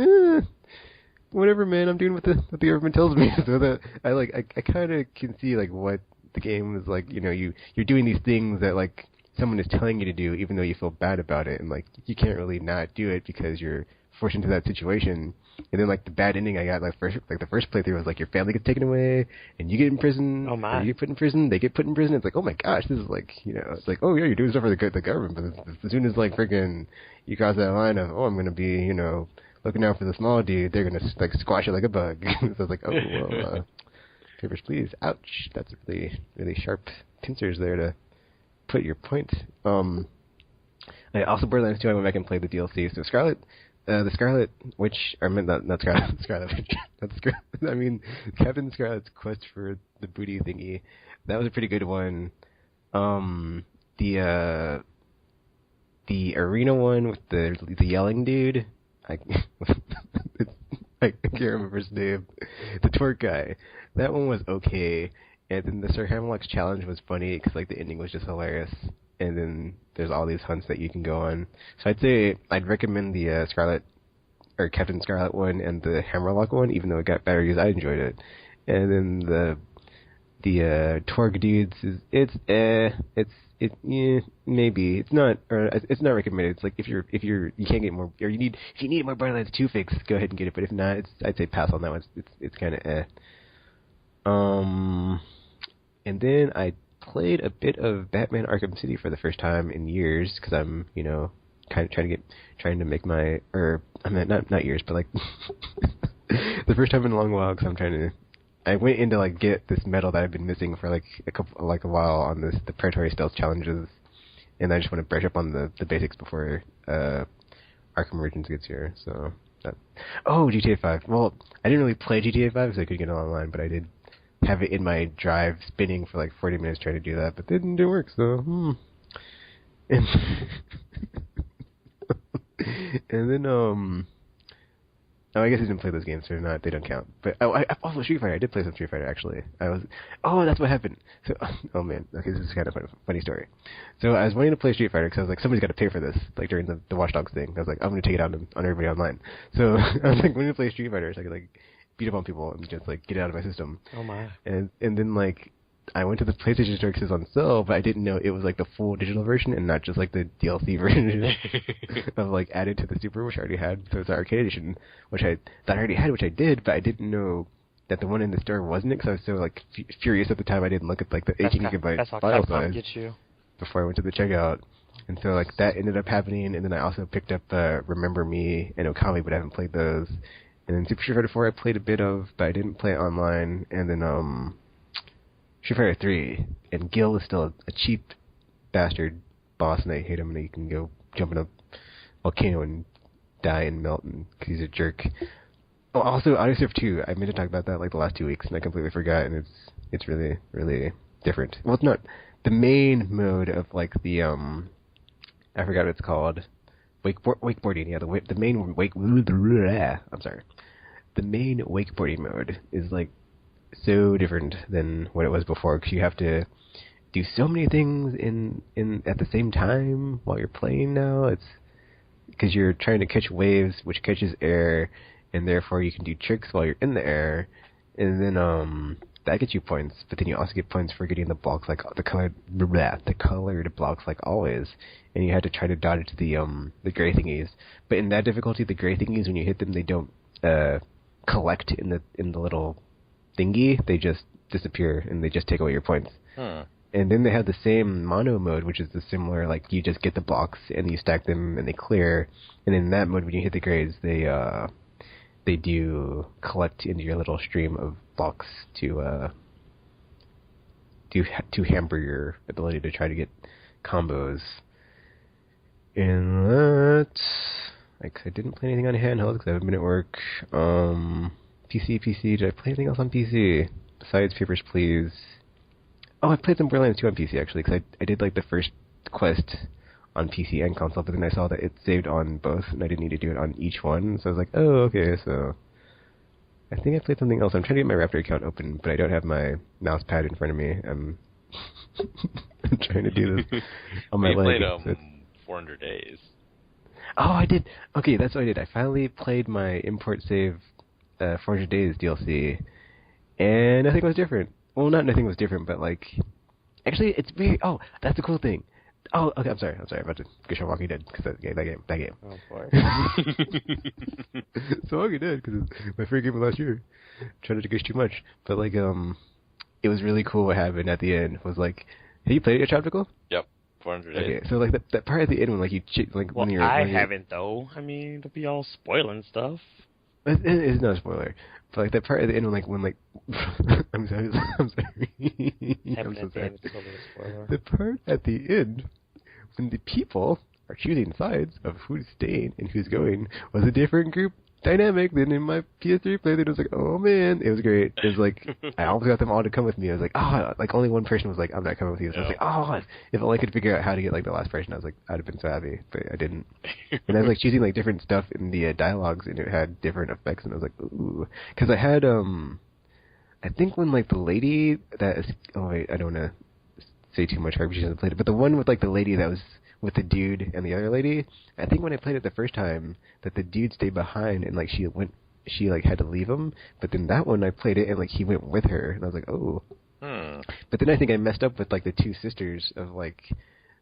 whatever, man. I'm doing what the government tells me. So that I kind of can see like what the game is like. You're doing these things that like someone is telling you to do, even though you feel bad about it, and like you can't really not do it because you're forced into that situation. And then like the bad ending I got the first playthrough was like your family gets taken away and you get in prison. Oh my! Or you get put in prison, they get put in prison. It's like, oh my gosh, this is like it's like, oh yeah, you're doing stuff for the government, but as soon as like freaking you cross that line of I'm gonna be looking out for the small dude, they're gonna like squash it like a bug. So I was like, oh well, Papers, Please. Ouch, that's really really sharp pincers there to put your point. I also Borderlands 2. I went back and played the DLC. So the Scarlet Witch, or not Scarlet, Scarlet Witch. That's Scarlet. I mean, Captain Scarlet's quest for the booty thingy. That was a pretty good one. The arena one with the yelling dude. I can't remember his name. The twerk guy. That one was okay. And then the Sir Hamlock's challenge was funny because like the ending was just hilarious. And then there's all these hunts that you can go on. So I'd say I'd recommend the Scarlet or Captain Scarlet one and the Hammerlock one, even though it got better reviews. I enjoyed it. And then the Torg dudes maybe it's not recommended. It's like if you can't get more, or if you need more Borderlands 2 fix, go ahead and get it. But if not, I'd say pass on that one. It's kind of And then I played a bit of Batman Arkham City for the first time in years because I'm kind of trying to make my not years, but like the first time in a long while because I went in to like get this medal that I've been missing for a while on the predatory stealth challenges, and I just want to brush up on the basics before Arkham Origins gets here. So GTA 5. Well, I didn't really play GTA 5 because I couldn't get it online, but I did have it in my drive spinning for like 40 minutes trying to do that, but it didn't work. So and then I guess I didn't play those games, so they don't count. But also Street Fighter. I did play some Street Fighter actually. That's what happened. So man, okay, this is kind of a funny story. So I was wanting to play Street Fighter because I was like, somebody's got to pay for this. Like during the Watch Dogs thing, I was like, I'm gonna take it out on everybody online. So I was like, wanting to play Street Fighter so I could like beat up on people and just like get it out of my system. Oh my! And then like I went to the PlayStation Store because it was on sale, but I didn't know it was like the full digital version and not just like the DLC version of like added to the Super, which I already had. So it's the arcade edition, which I thought I already had, which I did, but I didn't know that the one in the store wasn't it because I was so like furious at the time I didn't look at like the 18 gigabyte file size before I went to the checkout. And so like that ended up happening, and then I also picked up Remember Me and Okami, but I haven't played those. And then Super Street Fighter 4 I played a bit of, but I didn't play it online. And then Street Fighter 3, and Gil is still a cheap bastard boss, and I hate him, and he can go jump in a volcano and die and melt, because he's a jerk. Oh, also, Audiosurf 2, I meant to talk about that like the last 2 weeks, and I completely forgot, and it's really, really different. Well, it's not. The main mode of like the, I forgot what it's called. Wakeboarding, yeah, the main The main wakeboarding mode is like so different than what it was before because you have to do so many things in at the same time while you're playing now. It's because you're trying to catch waves, which catches air, and therefore you can do tricks while you're in the air, and then that gets you points. But then you also get points for getting the blocks like the colored blocks like always, and you have to try to dodge the gray thingies. But in that difficulty, the gray thingies when you hit them, they don't collect in the little thingy, they just disappear and they just take away your points. And then they have the same mono mode, which is the similar, like you just get the blocks and you stack them and they clear. And in that mode, when you hit the grays, they do collect into your little stream of blocks to hamper your ability to try to get combos. And that, like, I didn't play anything on handheld because I haven't been at work. PC. Did I play anything else on PC besides Papers, Please? Oh, I played some Borderlands 2 on PC actually, because I did like the first quest on PC and console, but then I saw that it saved on both, and I didn't need to do it on each one. So I was like, oh, okay. So I think I played something else. I'm trying to get my Raptor account open, but I don't have my mouse pad in front of me. I'm trying to do this on my leg. You played 400 Days. Oh, I did. Okay, that's what I did. I finally played my import save 400 Days DLC, and nothing was different. Well, not nothing was different, but like, actually, it's very. Oh, that's the cool thing. Oh, okay. I'm sorry. I'm about to go show Walking Dead because that game. Oh boy. So Walking Dead because it's my favorite game of last year. Trying to gush too much, but like, it was really cool what happened at the end. Was like, have you played it, Tropical? Yep. 400 Days. Okay, so like that part at the end when like you when you're. I haven't though. I mean, it'll be all spoiling stuff. It's not a spoiler, but like that part at the end when I'm sorry. I'm so sorry. The part at the end when the people are choosing sides of who's staying and who's going was a different group dynamic than in my PS3 play. It was like, oh man, it was great. It was like I almost got them all to come with me. I was like, like only one person was like, I'm not coming with you. So I was like, if I could figure out how to get like the last person, I was like, I'd have been so happy, but I didn't. And I was like choosing like different stuff in the dialogues, and it had different effects, and I was like, ooh, because I had I think when like the lady that is, I don't want to say too much, she hasn't played it, but the one with like the lady that was with the dude and the other lady. I think when I played it the first time, that the dude stayed behind and like she like had to leave him. But then that one I played it and like he went with her, and I was like, oh. But then I think I messed up with like the two sisters of like.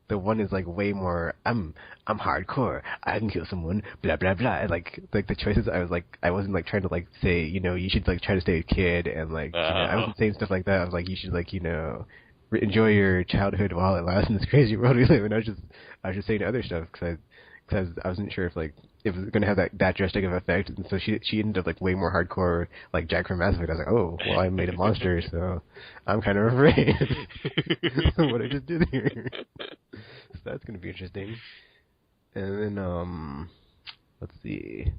The one is like way more. I'm hardcore. I can kill someone. Blah blah blah. And like the choices, I wasn't like trying to like say you should like try to stay a kid and like I wasn't saying stuff like that. I was like you should like enjoy your childhood while it lasts in this crazy world we live in. I was just saying other stuff because I wasn't sure if like it was gonna have that drastic of effect, and so she ended up like way more hardcore like Jack from Mass Effect. I was like, oh well, I made a monster, so I'm kind of afraid of what I just did here. So that's gonna be interesting. And then let's see.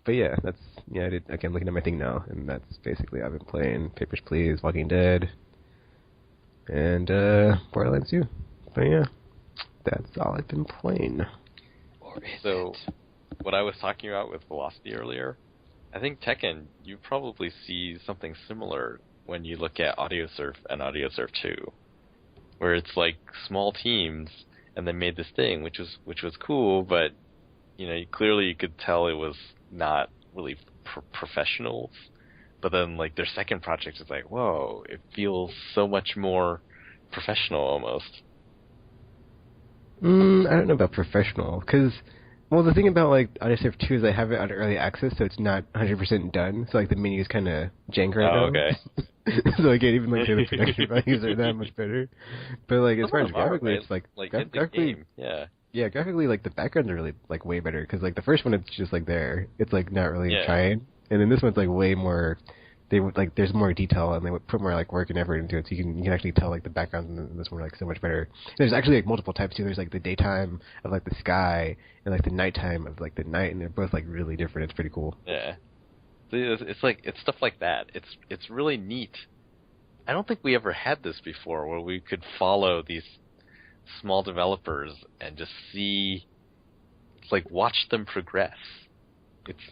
But yeah, I did. Okay, I'm looking at my thing now, and that's basically I've been playing Papers, Please, Walking Dead, and Borderlands 2. But yeah, that's all I've been playing. So, what I was talking about with Velocity earlier, I think Tekken, you probably see something similar when you look at Audiosurf and Audiosurf 2, where it's like small teams, and they made this thing, which was cool, but clearly you could tell it was not really professionals. But then like their second project is like, whoa, it feels so much more professional almost. I don't know about professional, because, well, the thing about, like, Audiosurf 2 is I have it on early access, so it's not 100% done, so, like, the menus kind of jank right now. Okay. So I can't even, like, say the production values are that much better. But, like, as far as graphically, it's, like graphically, game. Yeah. Yeah, graphically, like, the backgrounds are really, like, way better, because, like, the first one, it's just, like, there. It's, like, not really trying. And then this one's, like, way more... there's more detail, and they would put more like work and effort into it, so you can actually tell like the backgrounds in this one are like so much better. There's actually like multiple types too. There's like the daytime of like the sky and like the nighttime of like the night, and they're both like really different. It's pretty cool. Yeah, it's stuff like that. It's really neat. I don't think we ever had this before, where we could follow these small developers and just see, like, watch them progress.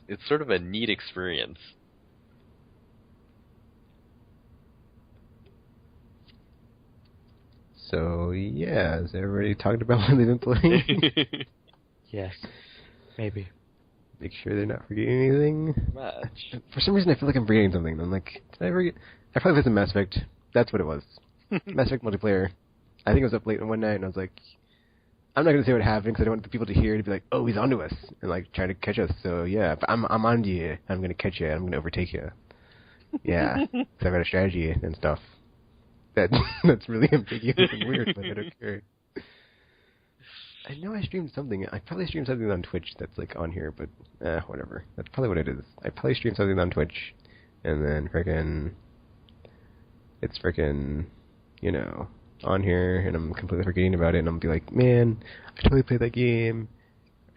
It's sort of a neat experience. So, yeah, has everybody talked about what they've been playing? Yes. Maybe. Make sure they're not forgetting anything. Much. For some reason, I feel like I'm forgetting something. I'm like, did I forget? I probably played some Mass Effect. That's what it was. Mass Effect multiplayer. I think I was up late one night, and I was like, I'm not going to say what happened, because I don't want the people to hear it and be like, oh, he's onto us, and like, try to catch us. So, yeah, but I'm on to you. I'm going to catch you. I'm going to overtake you. Yeah, because I've got a strategy and stuff. That's really ambiguous and weird, but I don't care. I know I streamed something. I probably streamed something on Twitch that's like on here, but whatever. That's probably what it is. I probably streamed something on Twitch, and then it's on here, and I'm completely forgetting about it, and I'm be like, man, I totally played that game,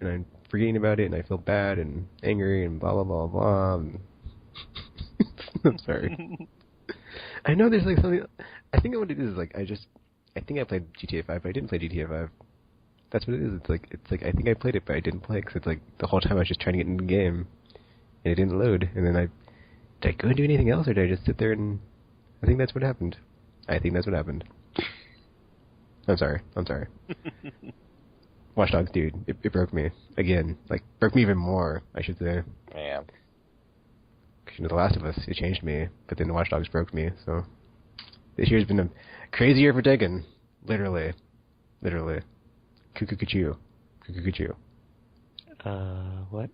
and I'm forgetting about it, and I feel bad and angry and blah blah blah blah. And I'm sorry. I know there's like something. I think what it is like I think I played GTA 5, but I didn't play GTA 5. That's what it is. It's like I think I played it, but I didn't play it because it's like the whole time I was just trying to get in the game, and it didn't load. And then did I go and do anything else, or did I just sit there and? I think that's what happened. I'm sorry. Watch Dogs, dude, it broke me again. Like broke me even more, I should say. Yeah. The Last of Us, it changed me, but then the Watch Dogs broke me, so... This year's been a crazy year for Tekken. Literally. Cuckoo-cuckoo. What?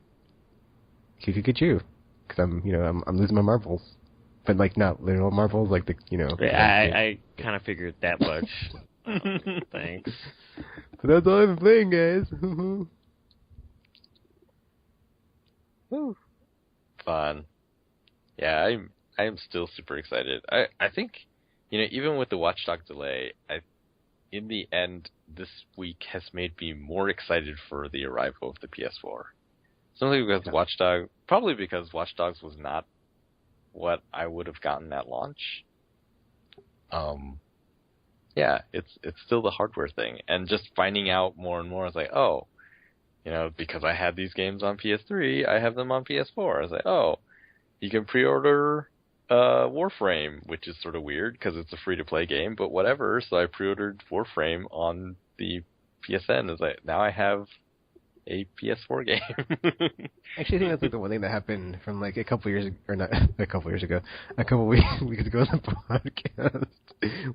Cuckoo-cuckoo. Because I'm losing my marbles. But, like, not literal marbles, like the, I kind of figured that much. Thanks. So that's all I've been playing, guys. Woo. Fun. Yeah, I am still super excited. I think, even with the Watch Dogs delay, in the end, this week has made me more excited for the arrival of the PS4. Simply because probably because Watch Dogs was not what I would have gotten at launch. Yeah, it's still the hardware thing, and just finding out more and more, I was like, oh, because I had these games on PS3, I have them on PS4. I was like, oh. You can pre-order Warframe, which is sort of weird because it's a free-to-play game, but whatever. So I pre-ordered Warframe on the PSN. Is like now I have a PS4 game. I actually think that's like the one thing that happened from like a couple years, or not a couple years ago, a couple weeks ago on the podcast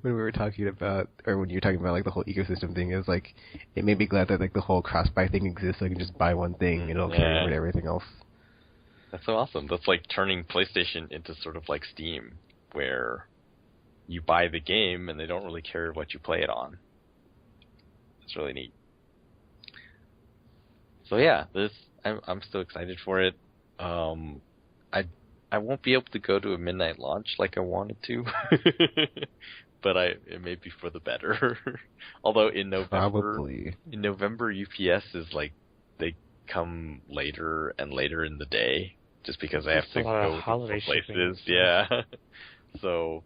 when we were talking about, or when you were talking about like the whole ecosystem thing. Is like it made me glad that like the whole cross-buy thing exists, so I can just buy one thing and it'll carry over to everything else. That's so awesome. That's like turning PlayStation into sort of like Steam, where you buy the game and they don't really care what you play it on. It's really neat. So yeah, I'm still excited for it. I won't be able to go to a midnight launch like I wanted to, but it may be for the better. Although in November UPS is like they come later and later in the day just because I have to go to places. Yeah, so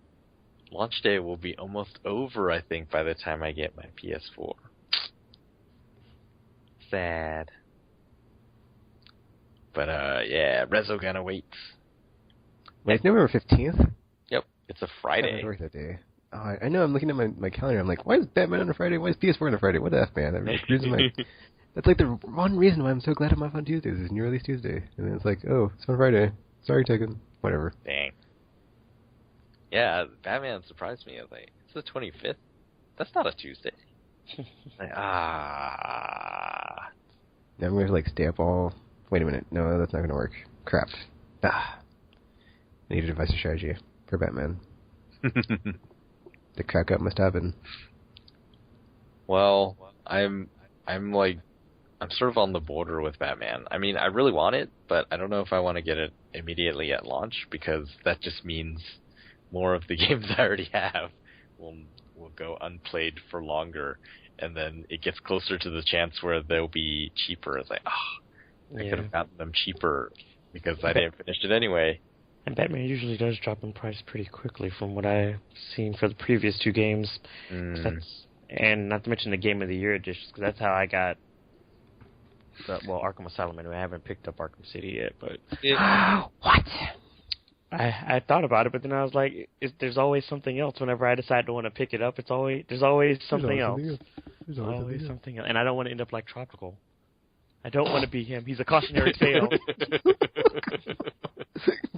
launch day will be almost over, I think, by the time I get my PS4. Sad. But, yeah, Resogun awaits. Wait, it's November 15th? Yep, it's a Friday. That day. I know, I'm looking at my calendar, I'm like, why is Batman on a Friday? Why is PS4 on a Friday? What the F, man? That's like the one reason why I'm so glad I'm off on Tuesdays, is New Release Tuesday. And then it's like, oh, it's on Friday. Sorry, Tekken. Whatever. Dang. Yeah, Batman surprised me. I was like, it's the 25th? That's not a Tuesday. Like, Now I'm going to like stay up all... Wait a minute. No, that's not going to work. Crap. I need a device strategy for Batman. The crack up must happen. Well, I'm sort of on the border with Batman. I mean, I really want it, but I don't know if I want to get it immediately at launch, because that just means more of the games I already have will go unplayed for longer, and then it gets closer to the chance where they'll be cheaper. It's like, I could have gotten them cheaper because I didn't finish it anyway. And Batman usually does drop in price pretty quickly from what I've seen for the previous two games. And not to mention the Game of the Year editions, because that's how I got Arkham Asylum. Anyway, I haven't picked up Arkham City yet, but... What? I thought about it, but then I was like, there's always something else. Whenever I decide to want to pick it up, there's always something else. There's always something else. And I don't want to end up like Tropical. I don't want to be him. He's a cautionary tale.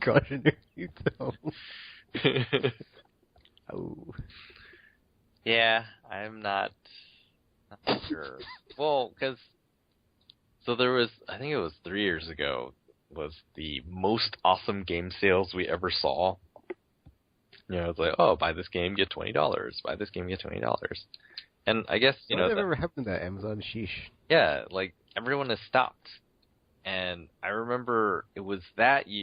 Cautionary tale. Oh. Yeah, I'm not sure. Well, because... So there was, I think it was 3 years ago, was the most awesome game sales we ever saw. You know, it's like, oh, buy this game, get $20. Buy this game, get $20. And I guess, you know... What ever happened to Amazon? Sheesh. Yeah, like, everyone has stopped. And I remember it was the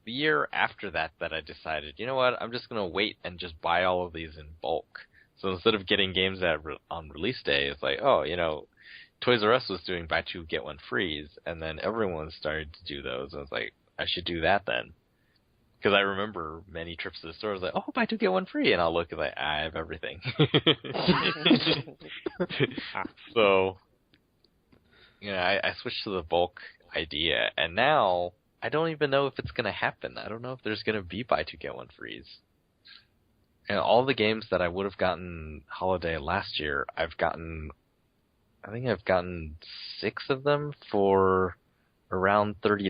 year after that I decided, you know what, I'm just going to wait and just buy all of these in bulk. So instead of getting games on release day, it's like, oh, you know, Toys R Us was doing buy two, get one frees, and then everyone started to do those. And I was like, I should do that then. Because I remember many trips to the store, I was like, oh, buy two, get one free. And I'll look at like, I have everything. So, you know, I switched to the bulk idea, and now I don't even know if it's going to happen. I don't know if there's going to be buy two, get one frees. And all the games that I would have gotten holiday last year, I think I've gotten 6 of them for around $30.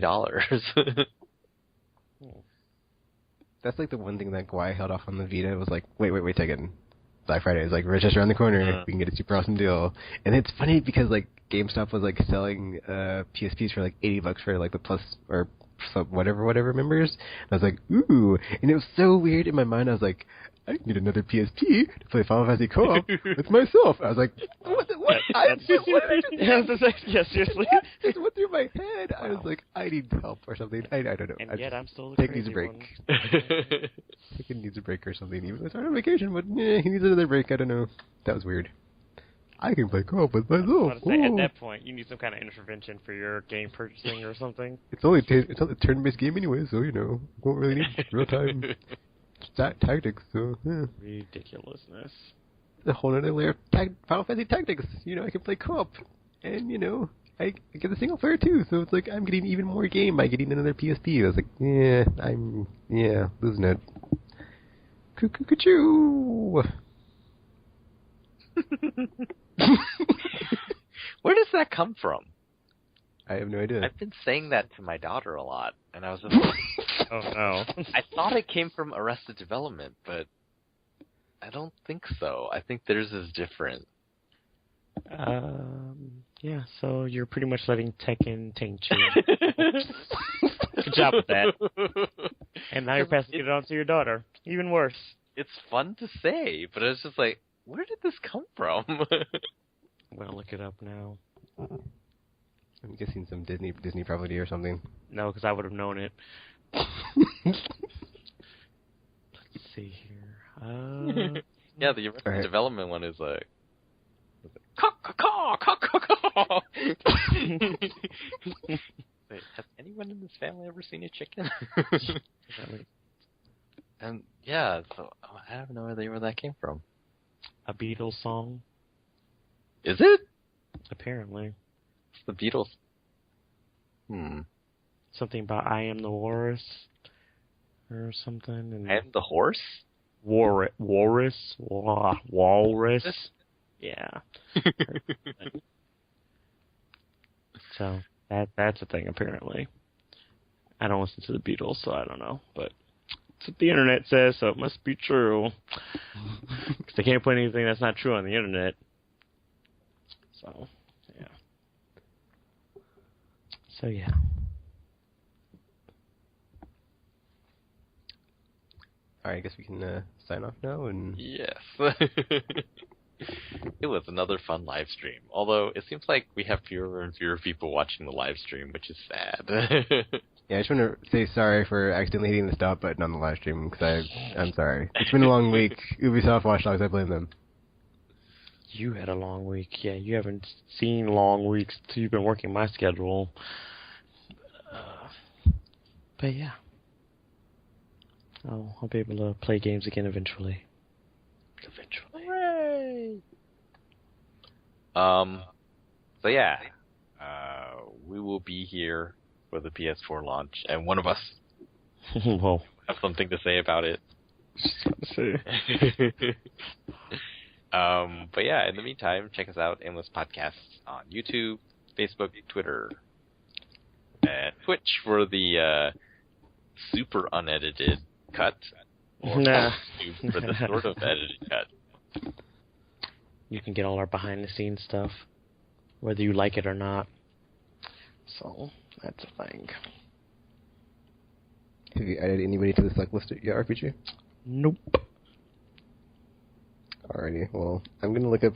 That's like the one thing that Guai held off on the Vita. It was like, wait, Tekken. Black Friday is like right just around the corner. We can get a super awesome deal. And it's funny because like GameStop was like selling PSPs for like $80 for like the plus or whatever members. And I was like, ooh. And it was so weird in my mind. I was like, I need another PSP to play Final Fantasy Co-op with myself. I was like, what? Yes, seriously. It went through my head. Wow. I was like, I need help or something. I don't know. And yet I'm still the Tekken needs a break. Tekken needs a break or something. Even though it's on vacation, but he needs another break. I don't know. That was weird. I can play co-op with myself. At that point, you need some kind of intervention for your game purchasing or something. It's only a turn-based game anyway, so, you know, won't really need real-time tactics, so, yeah. Ridiculousness. A whole other layer of Final Fantasy Tactics. You know, I can play co-op. And, you know, I get the single player too, so it's like I'm getting even more game by getting another PSP. I was like, losing it. Cuckoo-cuckoo! Where does that come from? I have no idea. I've been saying that to my daughter a lot, and I was just like, oh no. I thought it came from Arrested Development, but I don't think so. I think theirs is different. Yeah, so you're pretty much letting Tekken taint you. Good job with that. And now you're passing it on to your daughter. Even worse. It's fun to say, but it's just like, where did this come from? I'm gonna look it up now. I'm guessing some Disney property or something. No, because I would have known it. Let's see here. Yeah, the Arrested Development one is like, caw. Wait, has anyone in this family ever seen a chicken? And yeah, so I have no idea where that came from. A Beatles song. Is it? Apparently. It's the Beatles. Something about I Am the Walrus or something. And I Am the Horse? Walrus? Yeah. So that's a thing apparently. I don't listen to the Beatles, so I don't know, but that's what the internet says, so it must be true. Because they can't put anything that's not true on the internet. So, yeah. Alright, I guess we can sign off now. And yes. It was another fun live stream. Although, it seems like we have fewer and fewer people watching the live stream, which is sad. Yeah, I just want to say sorry for accidentally hitting the stop button on the live stream, because I'm sorry. It's been a long week. Ubisoft Watch Dogs, I blame them. You had a long week. Yeah, you haven't seen long weeks until you've been working my schedule. But yeah. I'll be able to play games again eventually. Hooray! So yeah. We will be here for the PS4 launch, and one of us will have something to say about it. But yeah, in the meantime, check us out, Aimless Podcasts on YouTube, Facebook, Twitter, and Twitch for the super unedited cut, or YouTube for the sort of edited cut. You can get all our behind-the-scenes stuff, whether you like it or not. So, that's a thing. Have you added anybody to the select list yet, RPG? Nope. Alrighty, well, I'm going to look up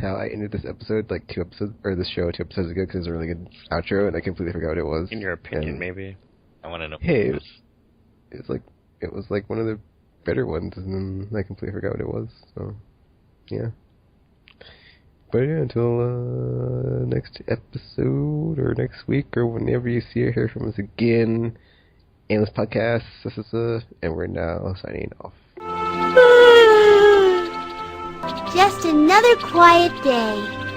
how I ended this episode, like this show 2 episodes ago, because it was a really good outro, and I completely forgot what it was. In your opinion, maybe. I want to know. Hey, it was like one of the better ones, and then I completely forgot what it was, so, yeah. But yeah, until next episode, or next week, or whenever you see or hear from us again, Aimless Podcasts, and we're now signing off. Just another quiet day.